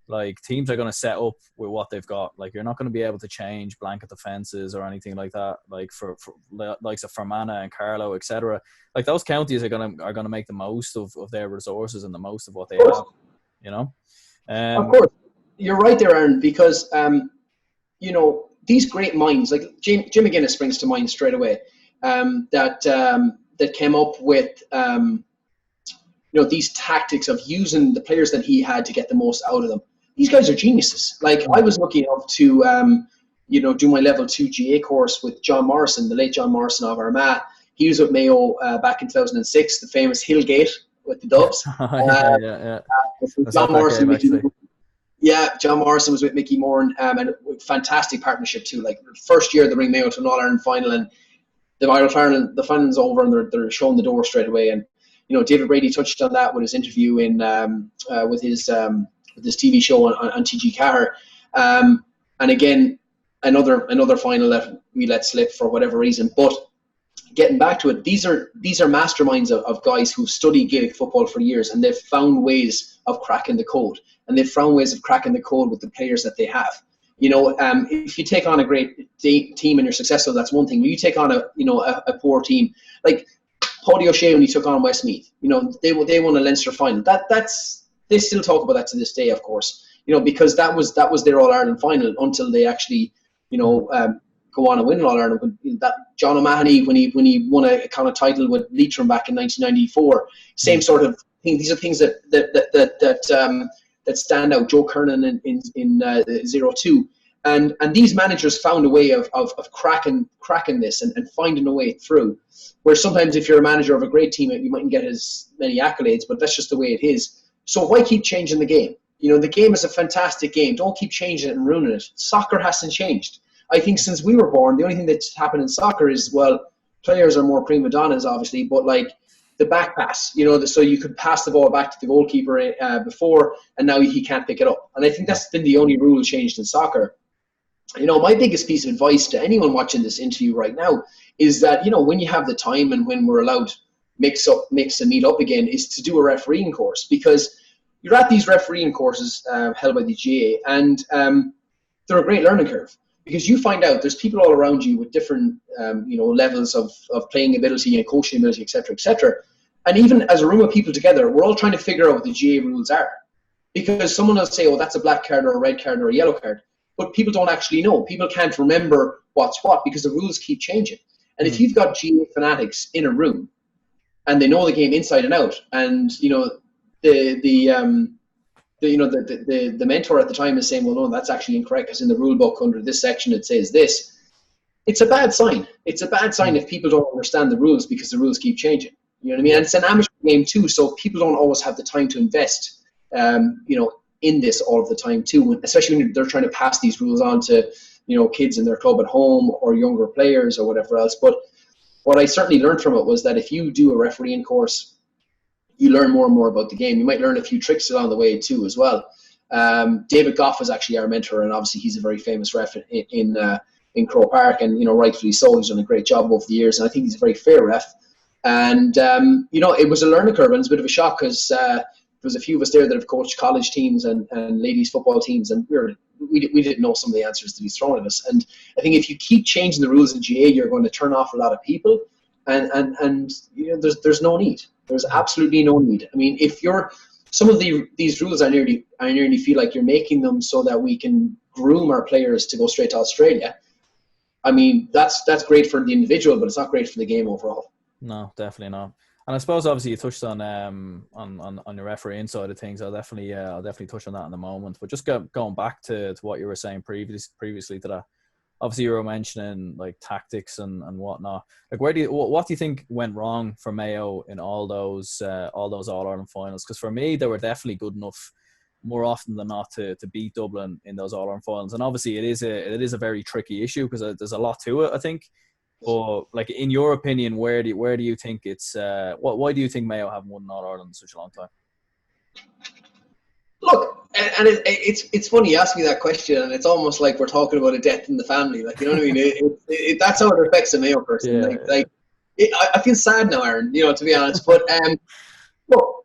like, teams are going to set up with what they've got. Like, you're not going to be able to change blanket defenses or anything like that. Like, for likes of Fermanagh and Carlow, etc. Like, those counties are gonna make the most of their resources and the most of what they have. Of course, you're right there, Aaron, because these great minds, like Jim McGuinness springs to mind straight away, that came up with these tactics of using the players that he had to get the most out of them. These guys are geniuses. Like, I was lucky enough to do my level 2 GA course with John Morrison, the late John Morrison of Armagh. He was with Mayo back in 2006, the famous Hillgate with the Dubs. John Morrison. John Morrison was with Mickey Moore, and a fantastic partnership too. Like, first year they bring Mayo to an All-Ireland final, and the final's over, and they're showing the door straight away. And David Brady touched on that with his interview with his TV show on TG Carr. And again, another final that we let slip for whatever reason. But getting back to it, these are masterminds of guys who've studied Gaelic football for years, and they've found ways of cracking the code. And they've found ways of cracking the code with the players that they have. If you take on a great team and you're successful, that's one thing. When you take on a poor team, like, Pol Joy when he took on Westmeath. You know, they won a Leinster final. They still talk about that to this day, of course. You know, because that was their All Ireland final until they actually, you know, go on and win an All Ireland. That John O'Mahony when he won a kind of title with Leitrim back in 1994, same sort of thing. These are things that stand out. Joe Kernan in 02. And these managers found a way of cracking this and finding a way through. Where sometimes if you're a manager of a great team, you mightn't get as many accolades, but that's just the way it is. So why keep changing the game? You know, the game is a fantastic game. Don't keep changing it and ruining it. Soccer hasn't changed. I think since we were born, the only thing that's happened in soccer is, well, players are more prima donnas, obviously, but like the back pass, you know, so you could pass the ball back to the goalkeeper before, and now he can't pick it up. And I think that's been the only rule changed in soccer. You know, my biggest piece of advice to anyone watching this interview right now is that, you know, when you have the time and when we're allowed to mix and meet up again, is to do a refereeing course, because you're at these refereeing courses held by the GAA, and they're a great learning curve, because you find out there's people all around you with different, you know, levels of playing ability and coaching ability, etc., etc. And even as a room of people together, we're all trying to figure out what the GAA rules are, because someone will say, oh, that's a black card or a red card or a yellow card. But people don't actually know. People can't remember what's what because the rules keep changing. And if you've got GAA fanatics in a room and they know the game inside and out, and you know the mentor at the time is saying, well, no, that's actually incorrect because in the rule book under this section it says this. It's a bad sign. It's a bad sign if people don't understand the rules because the rules keep changing. You know what I mean? And it's an amateur game too, so people don't always have the time to invest. You know, in this all of the time too, especially when they're trying to pass these rules on to, you know, kids in their club at home or younger players or whatever else. But what I certainly learned from it was that if you do a refereeing course, you learn more and more about the game. You might learn a few tricks along the way too as well. David Goff is actually our mentor, and obviously he's a very famous ref in Croke Park, and you know, rightfully so. He's done a great job over the years, and I think he's a very fair ref. And you know, it was a learning curve, and it's a bit of a shock because there was a few of us there that have coached college teams and ladies football teams, and we didn't know some of the answers that he's thrown at us. And I think if you keep changing the rules in GAA, you're going to turn off a lot of people, and you know, there's no need. There's absolutely no need. I mean, if you're some of these rules, I nearly feel like you're making them so that we can groom our players to go straight to Australia. I mean, that's great for the individual, but it's not great for the game overall. No, definitely not. And I suppose obviously you touched on your refereeing side of things. I'll definitely touch on that in a moment. But just going back to what you were saying previously to that. Obviously you were mentioning like tactics and whatnot. Like what do you think went wrong for Mayo in all those All Ireland finals? Because for me they were definitely good enough more often than not to beat Dublin in those All Ireland finals. And obviously it is a very tricky issue because there's a lot to it, I think. But like, in your opinion, where do you think it's why do you think Mayo haven't won All Ireland in such a long time? Look, and it's funny you ask me that question, and it's almost like we're talking about a death in the family. Like, you know what I mean? That's how it affects a Mayo person. Yeah. I feel sad now, Aaron. You know, to be honest. But look,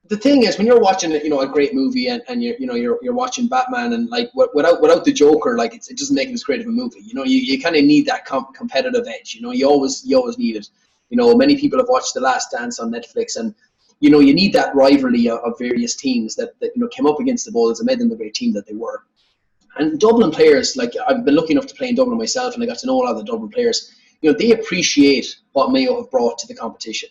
the thing is, when you're watching, you know, a great movie and you're watching Batman, and like without the Joker, like it doesn't make it as great of a movie. You know, you kind of need that competitive edge. You know, you always need it. You know, many people have watched The Last Dance on Netflix, and you know, you need that rivalry of various teams that you know came up against the Bulls and made them the great team that they were. And Dublin players, like I've been lucky enough to play in Dublin myself, and I got to know a lot of the Dublin players. You know, they appreciate what Mayo have brought to the competition.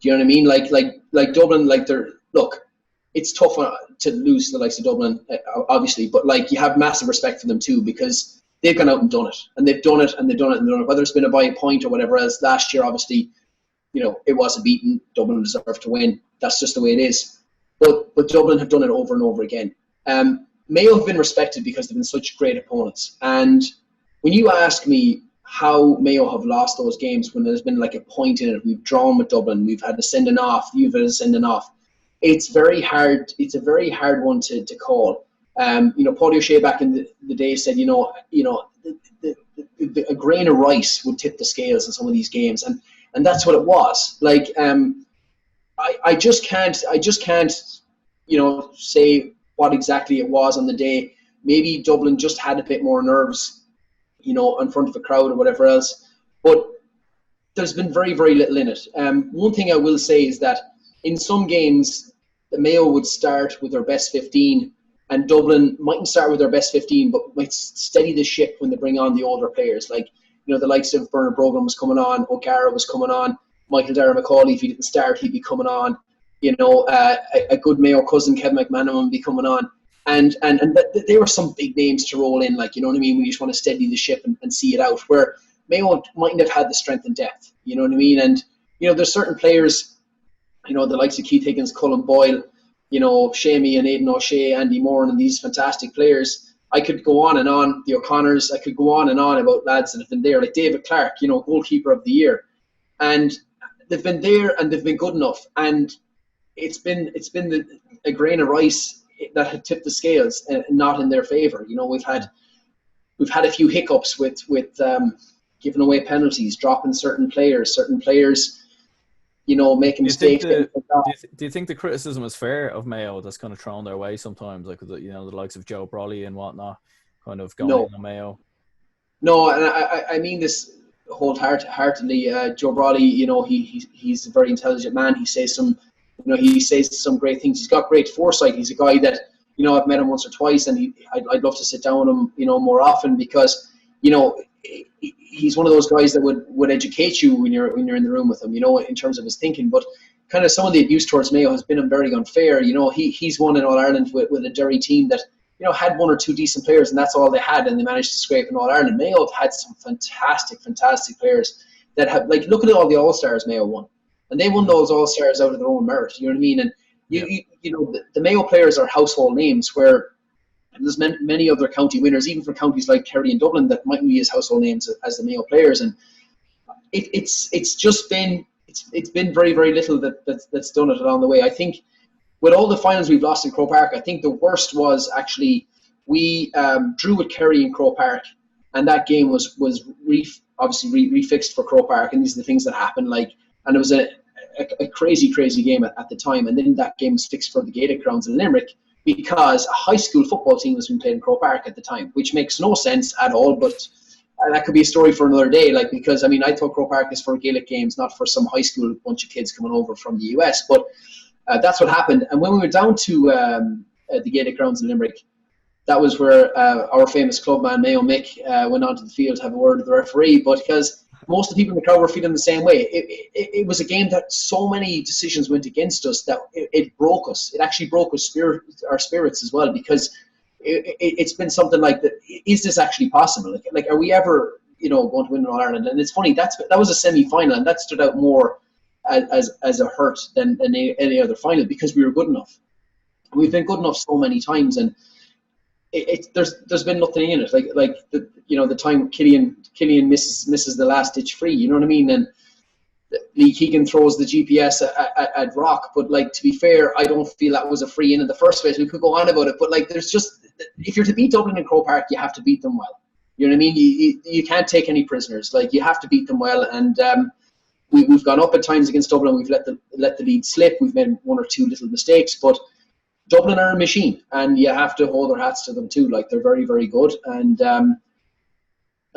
Do you know what I mean? Like Dublin, like look, it's tough to lose to the likes of Dublin, obviously, but like you have massive respect for them too, because they've gone out and done it, and they've done it, and they've done it, and done it. Whether it's been by a point or whatever else. Last year, obviously, you know, it wasn't beaten. Dublin deserved to win. That's just the way it is. But Dublin have done it over and over again. Mayo have been respected because they've been such great opponents. And when you ask me how Mayo have lost those games when there's been like a point in it, we've drawn with Dublin, we've had a sending off, you've had a sending off. It's very hard. It's a very hard one to call. You know, Pol Joy back in the day said, a grain of rice would tip the scales in some of these games, and that's what it was. Like, I just can't, you know, say what exactly it was on the day. Maybe Dublin just had a bit more nerves, you know, in front of a crowd or whatever else. But there's been very, very little in it. One thing I will say is that in some games, the Mayo would start with their best 15, and Dublin mightn't start with their best 15, but might steady the ship when they bring on the older players. Like, the likes of Bernard Brogan was coming on, O'Gara was coming on, Michael Dara McCauley, if he didn't start, he'd be coming on. A good Mayo cousin, Kevin McManaman, would be coming on. And there were some big names to roll in, like, you know what I mean, when you just want to steady the ship and see it out, where Mayo mightn't have had the strength and depth, you know what I mean? And, there's certain players, the likes of Keith Higgins, Cullen Boyle, Shamey and Aidan O'Shea, Andy Moran, and these fantastic players. I could go on and on, the O'Connors, I could go on and on about lads that have been there, like David Clark, goalkeeper of the year. And they've been there and they've been good enough. And it's been a grain of rice that had tipped the scales and not in their favour. We've had a few hiccups with giving away penalties, dropping certain players, making mistakes. Do you think the criticism is fair of Mayo that's kind of thrown their way sometimes, like the likes of Joe Brolly and whatnot, kind of going on Mayo? No, and I mean this wholeheartedly. Joe Brolly, he's a very intelligent man. He says some great things. He's got great foresight. He's a guy that I've met him once or twice, and I'd love to sit down with him more often, because he's one of those guys that would educate you when you're in the room with him, in terms of his thinking. But kind of some of the abuse towards Mayo has been very unfair. He's won in All Ireland with a Derry team that had one or two decent players, and that's all they had, and they managed to scrape in All Ireland. Mayo have had some fantastic players that have, like, look at all the All Stars Mayo won, and they won those All Stars out of their own merit. You know what I mean? And the Mayo players are household names, where there's many other county winners, even for counties like Kerry and Dublin, that mightn't be as household names as the Mayo players. And it's been very, very little that's done it along the way. I think with all the finals we've lost in Croke Park, I think the worst was actually we drew with Kerry in Croke Park, and that game was obviously refixed for Croke Park, and these are the things that happened. And it was a crazy game at the time, and then that game was fixed for the Gaelic grounds in Limerick, because a high school football team was being played in Croke Park at the time, which makes no sense at all, but that could be a story for another day, because I thought Croke Park is for Gaelic games, not for some high school bunch of kids coming over from the US, but that's what happened. And when we went down to the Gaelic grounds in Limerick, that was where our famous clubman Mayo Mick went onto the field to have a word with the referee, but because most of the people in the crowd were feeling the same way. It was a game that so many decisions went against us that it broke us. It actually broke our spirits as well, because it's been something like that. Is this actually possible? Like, are we ever, going to win in All Ireland? And it's funny, that was a semi-final, and that stood out more as a hurt than any other final, because we were good enough. We've been good enough so many times, and there's been nothing in it. The time Killian misses the last ditch free, you know what I mean? And Lee Keegan throws the GPS at Rock, but to be fair, I don't feel that was a free in the first place. We could go on about it, but there's just, if you're to beat Dublin and Croke Park, you have to beat them well. You know what I mean? You can't take any prisoners. You have to beat them well, and we've gone up at times against Dublin. We've let the lead slip. We've made one or two little mistakes, but Dublin are a machine, and you have to hold our hats to them too. They're very, very good, and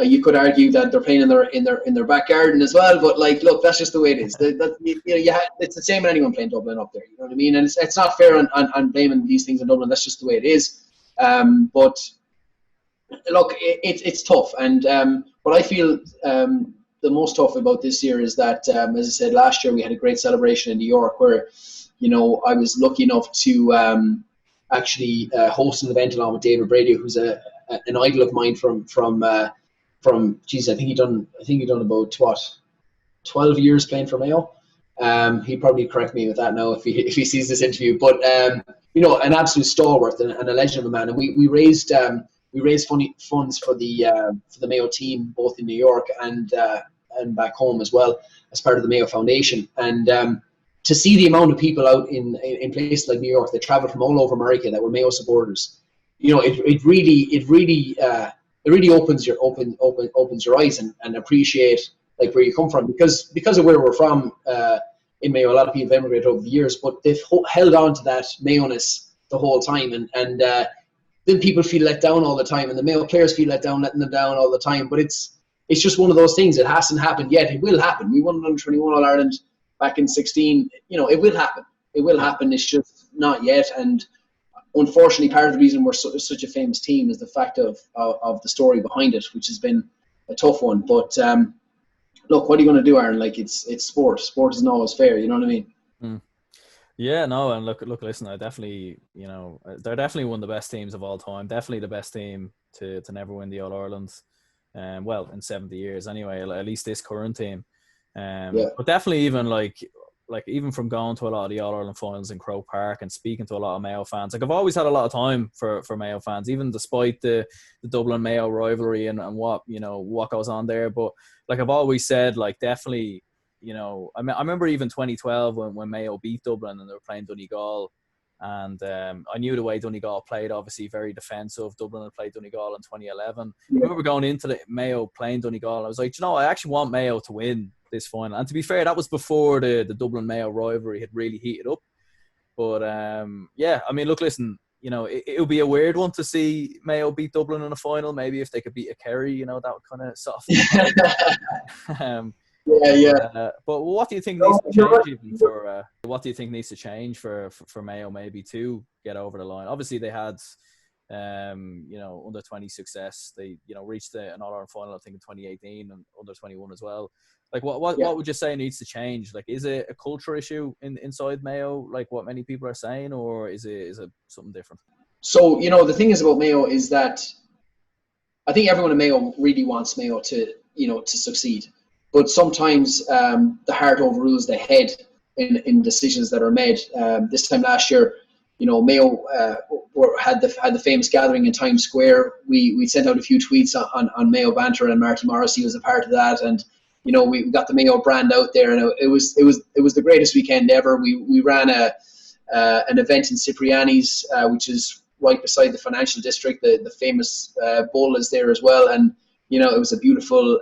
you could argue that they're playing in their back garden as well. But look, that's just the way it is. It's the same as anyone playing Dublin up there. You know what I mean? And it's not fair on blaming these things in Dublin. That's just the way it is. But look, it's tough, and what I feel the most tough about this year is that, as I said, last year we had a great celebration in New York where, I was lucky enough to actually host an event along with David Brady, who's an idol of mine from geez, I think he done about 12 years playing for Mayo. He'd probably correct me with that now if he sees this interview. But an absolute stalwart and a legend of a man. And we raised funds for the Mayo team, both in New York and back home as well, as part of the Mayo Foundation. And to see the amount of people out in places like New York that traveled from all over America that were Mayo supporters, it really opens your eyes and appreciate where you come from, because of where we're from in Mayo. A lot of people have emigrated over the years, but they've held on to that Mayo-ness the whole time, and then people feel let down all the time, and the Mayo players feel let down, letting them down all the time. But it's it's just one of those things. It hasn't happened yet. It will happen. We won under 21 All Ireland back in 16. You know, it will happen. It will happen. It's just not yet. And unfortunately, part of the reason we're such a famous team is the fact of the story behind it, which has been a tough one. But look, what are you going to do, Aaron? Like, it's sport. Sport isn't always fair. You know what I mean? Mm. Yeah, no, and look, listen, I definitely, you know, they're definitely one of the best teams of all time. Definitely the best team to never win the All Ireland. Well, in 70 years anyway, at least this current team. But definitely even like even from going to a lot of the All Ireland finals in Croke Park and speaking to a lot of Mayo fans, like I've always had a lot of time for Mayo fans, even despite the Dublin Mayo rivalry and what, you know, what goes on there. But like I've always said, like definitely, you know, I remember even 2012 when Mayo beat Dublin and they were playing Donegal, and I knew the way Donegal played, obviously very defensive. Dublin had played Donegal in 2011. I remember going into the Mayo playing Donegal, I was like, you know, I actually want Mayo to win this final. And to be fair, that was before the Dublin Mayo rivalry had really heated up. But yeah, I mean, look, listen, you know, it would be a weird one to see Mayo beat Dublin in a final. Maybe if they could beat a Kerry, you know, that would kind of soften it. But what do you think needs to change even for what do you think needs to change for Mayo maybe to get over the line? Obviously they had you know, under 20 success. They, you know, reached an All Ireland final I think in 2018 and under 21 as well. Like what would you say needs to change? Like, is it a culture issue inside Mayo, like what many people are saying, or is it something different? So, you know, the thing is about Mayo is that I think everyone in Mayo really wants Mayo to, you know, to succeed. But sometimes the heart overrules the head in decisions that are made. This time last year, you know, Mayo had the famous gathering in Times Square. We sent out a few tweets on Mayo Banter, and Marty Morrissey was a part of that. And you know, we got the Mayo brand out there, and it was the greatest weekend ever. We ran an event in Cipriani's, which is right beside the financial district. The famous bowl is there as well, and you know, it was a beautiful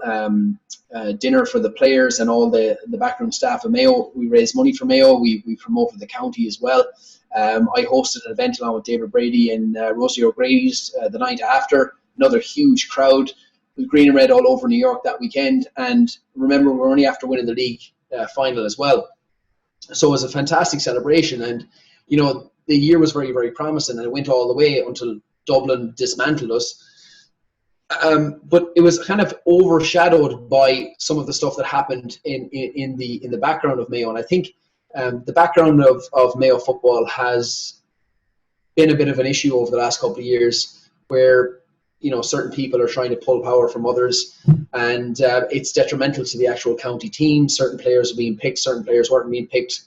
dinner for the players and all the backroom staff of Mayo. We raised money for Mayo. We promoted the county as well. I hosted an event along with David Brady and Rosie O'Grady's the night after. Another huge crowd with green and red all over New York that weekend. And remember, we're only after winning the league final as well. So it was a fantastic celebration. And, you know, the year was very, very promising, and it went all the way until Dublin dismantled us. But it was kind of overshadowed by some of the stuff that happened in the background of Mayo. And I think the background of Mayo football has been a bit of an issue over the last couple of years, where, you know, certain people are trying to pull power from others, and it's detrimental to the actual county team. Certain players are being picked, certain players weren't being picked.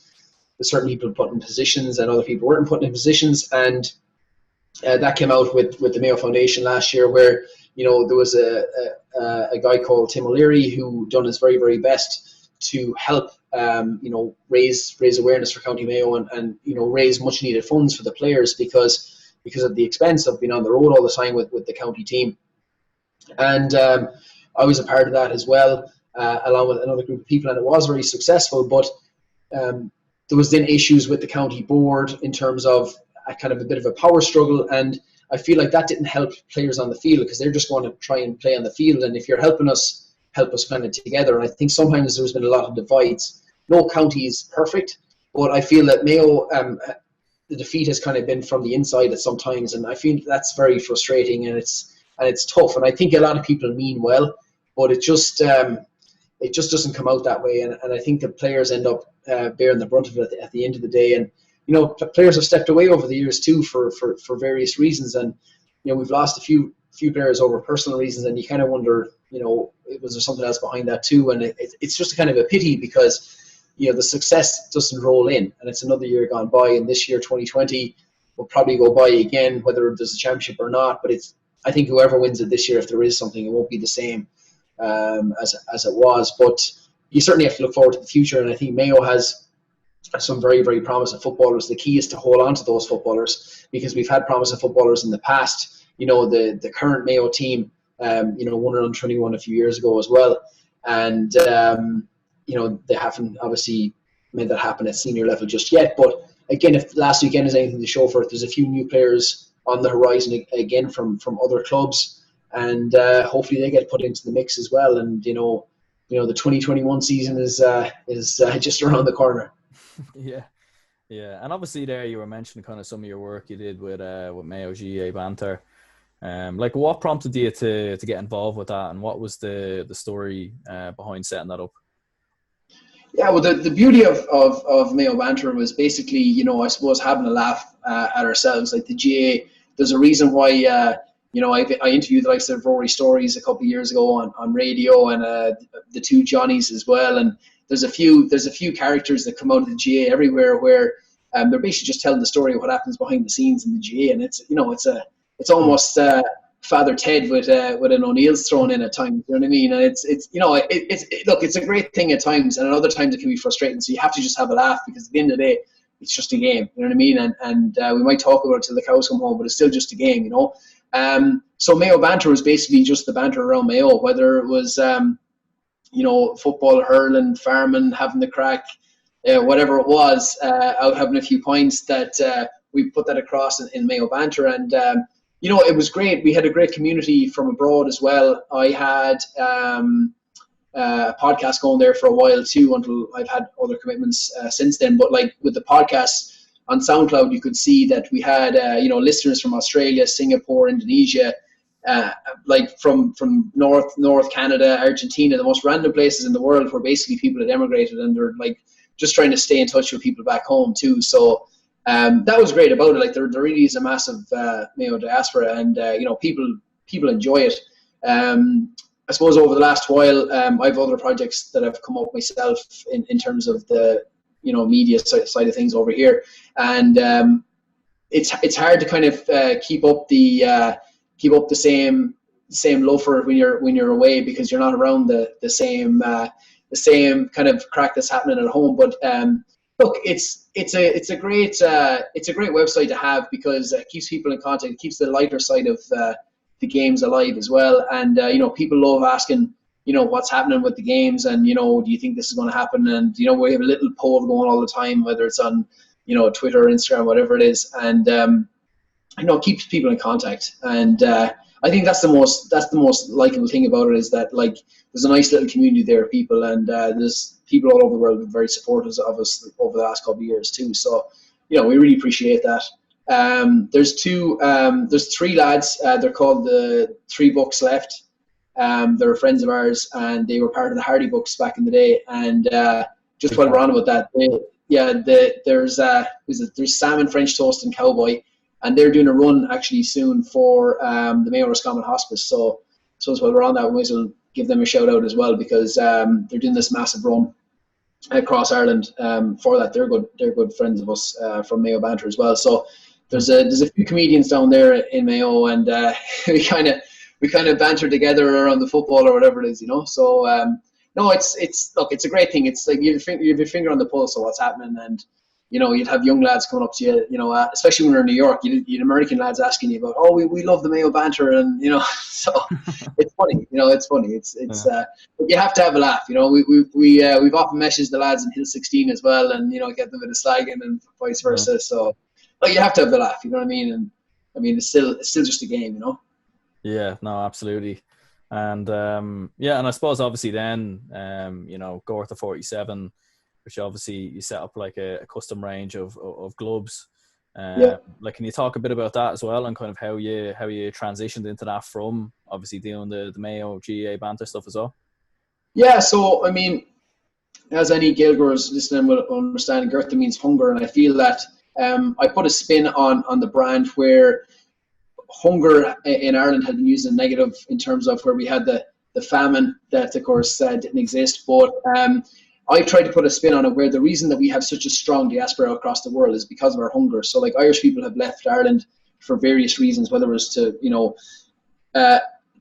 Certain people put in positions and other people weren't put in positions, and that came out with the Mayo Foundation last year, where, you know, there was a guy called Tim O'Leary who done his very, very best to help you know, raise awareness for County Mayo and you know, raise much needed funds for the players because of the expense of being on the road all the time with the county team. And I was a part of that as well, along with another group of people, and it was very successful. But there was then issues with the county board in terms of a kind of a bit of a power struggle, and I feel like that didn't help players on the field, because they're just going to try and play on the field, and if you're helping us, help us kind of together. And I think sometimes there's been a lot of divides. No county is perfect, but I feel that Mayo, the defeat has kind of been from the inside at sometimes, and I feel that's very frustrating, and it's tough. And I think a lot of people mean well, but it just doesn't come out that way, and I think the players end up bearing the brunt of it at the end of the day. And you know, players have stepped away over the years too for various reasons, and you know, we've lost a few players over personal reasons, and you kind of wonder, you know, was there something else behind that too? And it's just kind of a pity, because you know, the success doesn't roll in, and it's another year gone by, and this year 2020 will probably go by again, whether there's a championship or not. But I think whoever wins it this year, if there is something, it won't be the same as it was. But you certainly have to look forward to the future, and I think Mayo has some very, very promising footballers. The key is to hold on to those footballers, because we've had promising footballers in the past. You know, the current Mayo team, you know, won it on 21 a few years ago as well, and you know, they haven't obviously made that happen at senior level just yet. But again, if last weekend is anything to show for it, there's a few new players on the horizon again from other clubs. and hopefully they get put into the mix as well. And the 2021 season is just around the corner. Yeah. Yeah, and obviously there you were mentioning kind of some of your work you did with Mayo GAA Banter. Like, what prompted you to get involved with that, and what was the story behind setting that up? Yeah, well, the beauty of Mayo Banter was basically, I suppose, having a laugh at ourselves. Like the GAA, there's a reason why, I interviewed the likes of Rory Stories a couple of years ago on radio, and the two Johnnies as well. And there's a few characters that come out of the GAA everywhere where they're basically just telling the story of what happens behind the scenes in the GAA, and it's almost Father Ted with an O'Neill's thrown in at times. You know what I mean? And it's a great thing at times, and at other times it can be frustrating. So you have to just have a laugh, because at the end of the day, it's just a game. You know what I mean? And we might talk about it till the cows come home, but it's still just a game. So Mayo Banter was basically just the banter around Mayo, whether it was football, hurling, farming, having the crack, whatever it was, out having a few pints, that we put that across in Mayo Banter. And it was great. We had a great community from abroad as well. I had a podcast going there for a while too, until I've had other commitments since then. But like with the podcast on SoundCloud, you could see that we had listeners from Australia, Singapore, Indonesia, like from North Canada, Argentina, the most random places in the world, where basically people had emigrated and they're like just trying to stay in touch with people back home too. So that was great about it. Like there really is a massive Mayo diaspora, and people enjoy it. I suppose over the last while, I have other projects that have come up myself in terms of the media side of things over here, and it's hard to kind of keep up the same love for it when you're away, because you're not around the same kind of crack that's happening at home. But look, it's a great website to have, because it keeps people in contact. It keeps the lighter side of the games alive as well. And people love asking what's happening with the games, and do you think this is going to happen? And we have a little poll going all the time, whether it's on Twitter or Instagram, whatever it is, and it keeps people in contact. And I think that's the most likable thing about it, is that like there's a nice little community there of people, and there's people all over the world who are very supportive of us over the last couple of years too. So we really appreciate that. There's three lads. They're called the Three Bucks Left. They're friends of ours, and they were part of the Hardy Bucks back in the day. And just while we're on about that, there's Salmon, French Toast, and Cowboy, and they're doing a run actually soon for the Mayo Roscommon Hospice. So as while we're on that, we might as well give them a shout out as well, because they're doing this massive run across Ireland for that. They're good friends of us from Mayo Banter as well. So there's a few comedians down there in Mayo, and we kind of banter together around the football or whatever it is, So no, it's a great thing. It's like you have your finger on the pulse of what's happening, and you'd have young lads coming up to you, especially when we're in New York, you'd American lads asking you about, oh, we love the Mayo Banter, and so it's funny, it's funny. It's you have to have a laugh, we've often messaged the lads in Hill 16 as well, and get them a bit of slagging and vice versa. So, but you have to have the laugh, you know what I mean? And I mean, it's still just a game, Yeah, no, absolutely. And and I suppose obviously then Gorta47, which obviously you set up like a custom range of gloves. Like, can you talk a bit about that as well, and kind of how you transitioned into that from obviously doing the Mayo GAA Banter stuff as well? Yeah, so I mean, as any Gaelgers listening will understand, Gorta means hunger, and I feel that I put a spin on the brand where hunger in Ireland had been used in negative, in terms of where we had the famine that of course didn't exist, but I tried to put a spin on it where the reason that we have such a strong diaspora across the world is because of our hunger. So like Irish people have left Ireland for various reasons, whether it was to,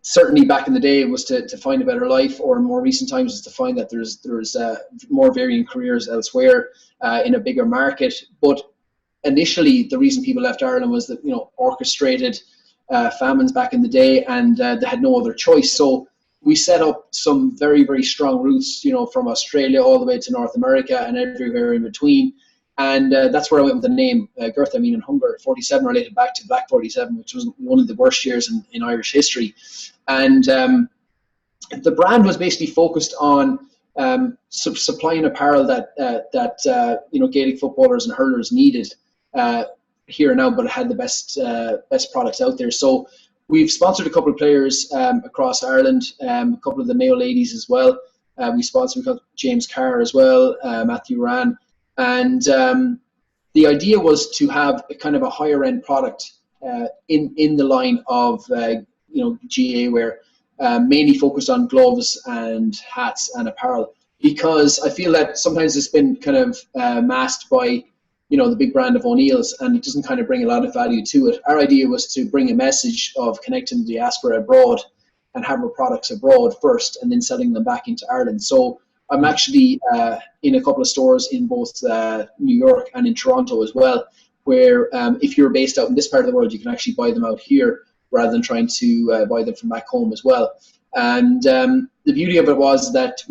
certainly back in the day it was to find a better life, or in more recent times is to find that there's more varying careers elsewhere in a bigger market. But initially the reason people left Ireland was that, orchestrated famines back in the day, and they had no other choice. So we set up some very, very strong routes, from Australia all the way to North America and everywhere in between. And that's where I went with the name Gorta, in Hunger 47, related back to Black 47, which was one of the worst years in Irish history. And the brand was basically focused on supplying apparel that Gaelic footballers and hurlers needed here and now, but it had the best products out there. So we've sponsored a couple of players across Ireland, a couple of the Mayo ladies as well. We sponsored James Carr as well, Matthew Ran. And the idea was to have a kind of a higher end product in the line of GAA wear, mainly focused on gloves and hats and apparel, because I feel that sometimes it's been kind of masked by the big brand of O'Neill's, and it doesn't kind of bring a lot of value to it. Our idea was to bring a message of connecting the diaspora abroad and have our products abroad first, and then selling them back into Ireland. So I'm actually in a couple of stores in both New York and in Toronto as well, where if you're based out in this part of the world, you can actually buy them out here rather than trying to buy them from back home as well. And the beauty of it was that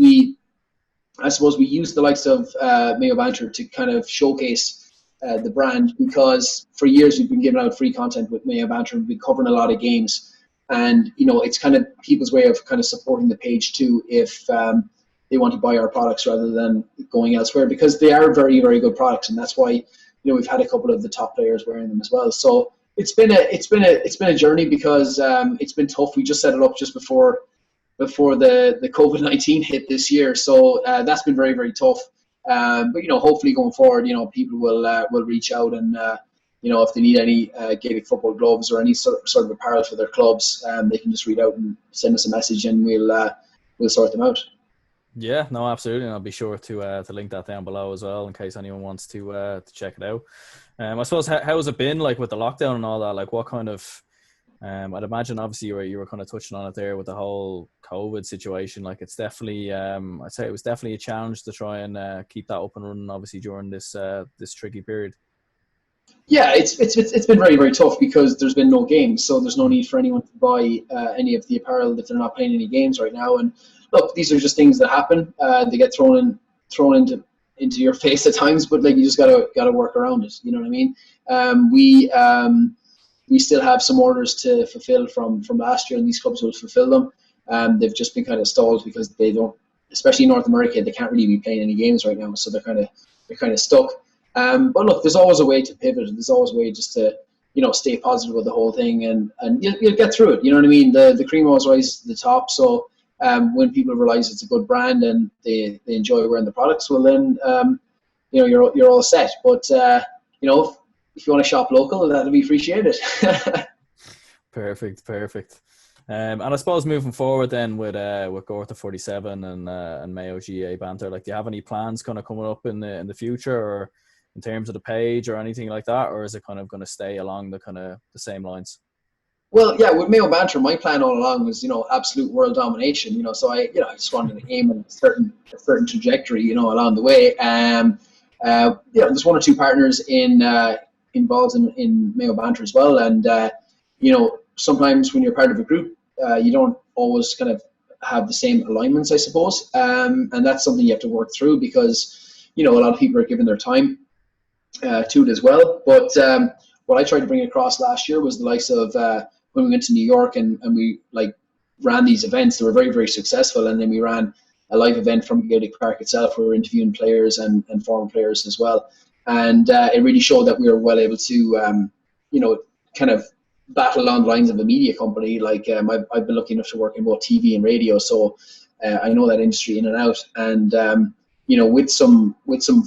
I suppose we used the likes of Mayo Banter to kind of showcase the brand, because for years we've been giving out free content with Mayo Banter. We've been covering a lot of games, and it's kind of people's way of kind of supporting the page too, if they want to buy our products rather than going elsewhere, because they are very, very good products, and that's why we've had a couple of the top players wearing them as well. So it's been a journey, because it's been tough. We just set it up just before the COVID-19 hit this year, so that's been very, very tough. But hopefully going forward, people will reach out, and if they need any Gaelic football gloves or any sort of apparel for their clubs, they can just read out and send us a message, and we'll sort them out. Yeah, no, absolutely, and I'll be sure to link that down below as well in case anyone wants to check it out. I suppose how has it been like with the lockdown and all that? Like, what kind of I'd imagine obviously you were kind of touching on it there with the whole COVID situation. Like, it's definitely I'd say it was definitely a challenge to try and keep that up and running, obviously, during this tricky period. Yeah, it's been very, very tough, because there's been no games, so there's no need for anyone to buy any of the apparel if they're not playing any games right now. And look, these are just things that happen. They get thrown into your face at times, but like, you just gotta work around it. You know what I mean? We still have some orders to fulfill from last year, and these clubs will fulfill them. They've just been kind of stalled because they don't, especially in North America, they can't really be playing any games right now, so they're kind of stuck. But look, there's always a way to pivot. There's always a way just to stay positive with the whole thing, and you'll get through it. You know what I mean? The cream always rises to the top. So when people realize it's a good brand and they enjoy wearing the products, well then you're all set. But if you want to shop local, that'll be appreciated. Perfect. And I suppose moving forward then with Gorta47 and Mayo GAA Banter, like, do you have any plans kind of coming up in the future, or in terms of the page or anything like that, or is it kind of going to stay along the kind of the same lines? Well, yeah, with Mayo Banter, my plan all along was absolute world domination. So I just wanted to aim at a certain trajectory along the way. There's one or two partners involved in Mayo Banter as well, and sometimes when you're part of a group, you don't always kind of have the same alignments, I suppose, and that's something you have to work through, because a lot of people are giving their time to it as well. But what I tried to bring across last year was the likes of when we went to New York and we ran these events. They were very, very successful, and then we ran a live event from Gaelic Park itself. We were interviewing players and former players as well, and it really showed that we were well able to kind of battle along the lines of a media company. Like, I've been lucky enough to work in both TV and radio, so I know that industry in and out. And with some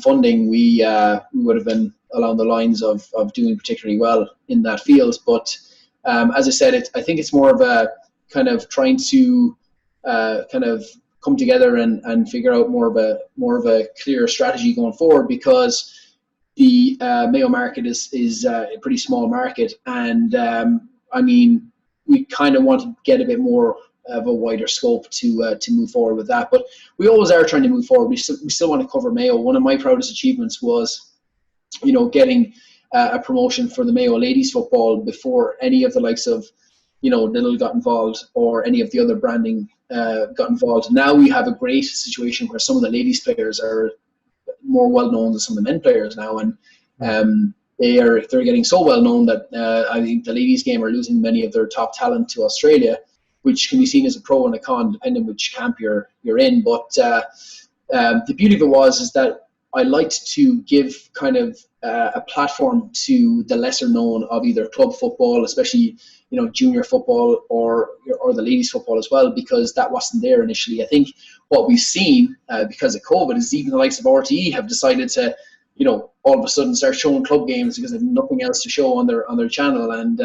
funding, we would have been along the lines of doing particularly well in that field. But as I said, I think it's more of a kind of trying to kind of come together and figure out more of a clear strategy going forward, because the Mayo market is a pretty small market, and we kind of want to get a bit more of a wider scope to move forward with that. But we always are trying to move forward. We still want to cover Mayo. One of my proudest achievements was, getting a promotion for the Mayo ladies football before any of the likes of, Little got involved, or any of the other branding got involved. Now we have a great situation where some of the ladies players are more well known than some of the men players now, and they're getting so well known that I think the ladies' game are losing many of their top talent to Australia, which can be seen as a pro and a con depending which camp you're in. But the beauty of it is that I liked to give kind of a platform to the lesser known of either club football, especially junior football, or the ladies football as well, because that wasn't there initially. I think what we've seen because of COVID is even the likes of RTE have decided to all of a sudden start showing club games because they have nothing else to show on their channel, and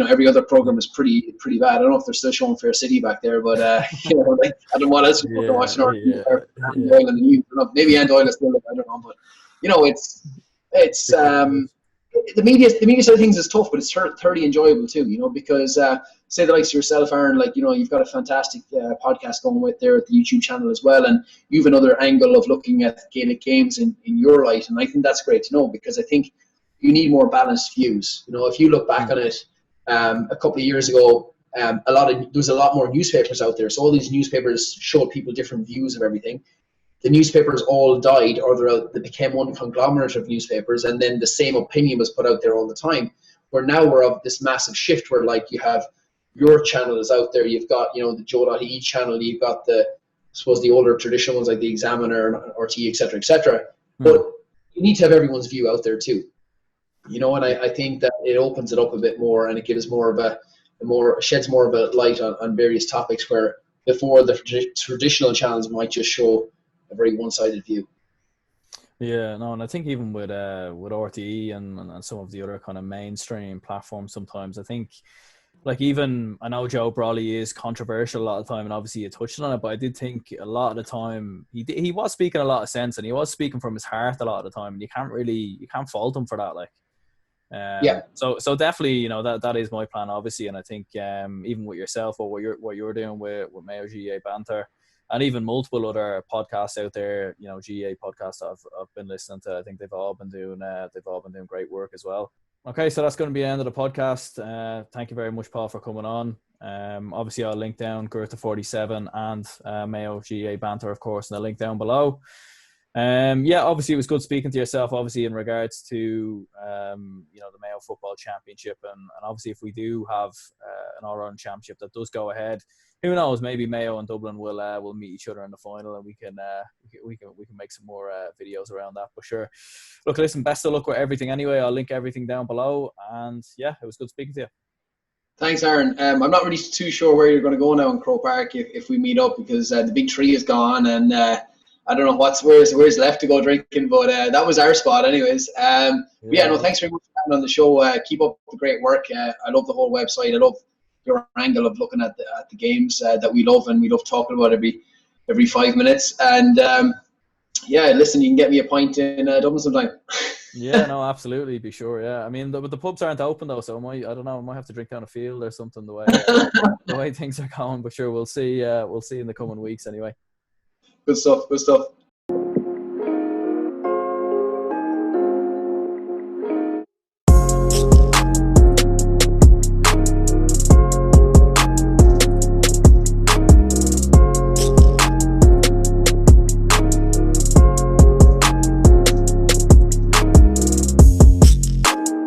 every other program is pretty bad. I don't know if they're still showing Fair City back there, but I don't know what else you're watching or Doyle in the news. Maybe Ann Doyle is still, I don't know, but it's the media side of things is tough, but it's thoroughly enjoyable too. Because say the likes of yourself, Aaron, you've got a fantastic podcast going with there at the YouTube channel as well, and you've another angle of looking at Gaelic games in your light, and I think that's great to know, because I think you need more balanced views. If you look back on it, a couple of years ago, there was a lot more newspapers out there, so all these newspapers showed people different views of everything. The newspapers all died, or they became one conglomerate of newspapers, and then the same opinion was put out there all the time. Where now we're of this massive shift where you have your channel is out there, you've got the Joe.e channel, you've got the older traditional ones like the Examiner and RT, etc. But you need to have everyone's view out there too. And I think that it opens it up a bit more, and it gives sheds more of a light on various topics, where before the traditional channels might just show a very one-sided view. Yeah, no, and I think even with RTE and some of the other kind of mainstream platforms, sometimes I think even I know Joe Brawley is controversial a lot of the time, and obviously you touched on it, but I did think a lot of the time he was speaking a lot of sense, and he was speaking from his heart a lot of the time, and you can't fault him for that. So definitely, that is my plan, obviously, and I think even with yourself or what you're doing with Mayo GAA Banter, and even multiple other podcasts out there, GAA podcasts I've been listening to, I think they've all been doing great work as well. Okay, so that's going to be the end of the podcast. Thank you very much, Paul, for coming on. Obviously, I'll link down Gorta47 and Mayo GAA Banter, of course, in the link down below. Obviously it was good speaking to yourself, obviously, in regards to the Mayo Football Championship, and obviously if we do have an all-round championship that does go ahead, who knows, maybe Mayo and Dublin will meet each other in the final, and we can make some more videos around that. But sure, look, listen, best of luck with everything anyway. I'll link everything down below, and it was good speaking to you. Thanks, Aaron. I'm not really too sure where you're going to go now in Croke Park if we meet up, because the big tree is gone, and I don't know where's left to go drinking, but that was our spot anyways. Thanks very much for having on the show. Keep up the great work. I love the whole website. I love your angle of looking at the games that we love, and we love talking about every 5 minutes. And listen, you can get me a pint in Dublin sometime. Yeah, no, absolutely, be sure. Yeah, I mean, the pubs aren't open though, so I don't know, I might have to drink down a field or something the way things are going. But sure, we'll see in the coming weeks anyway. Good stuff.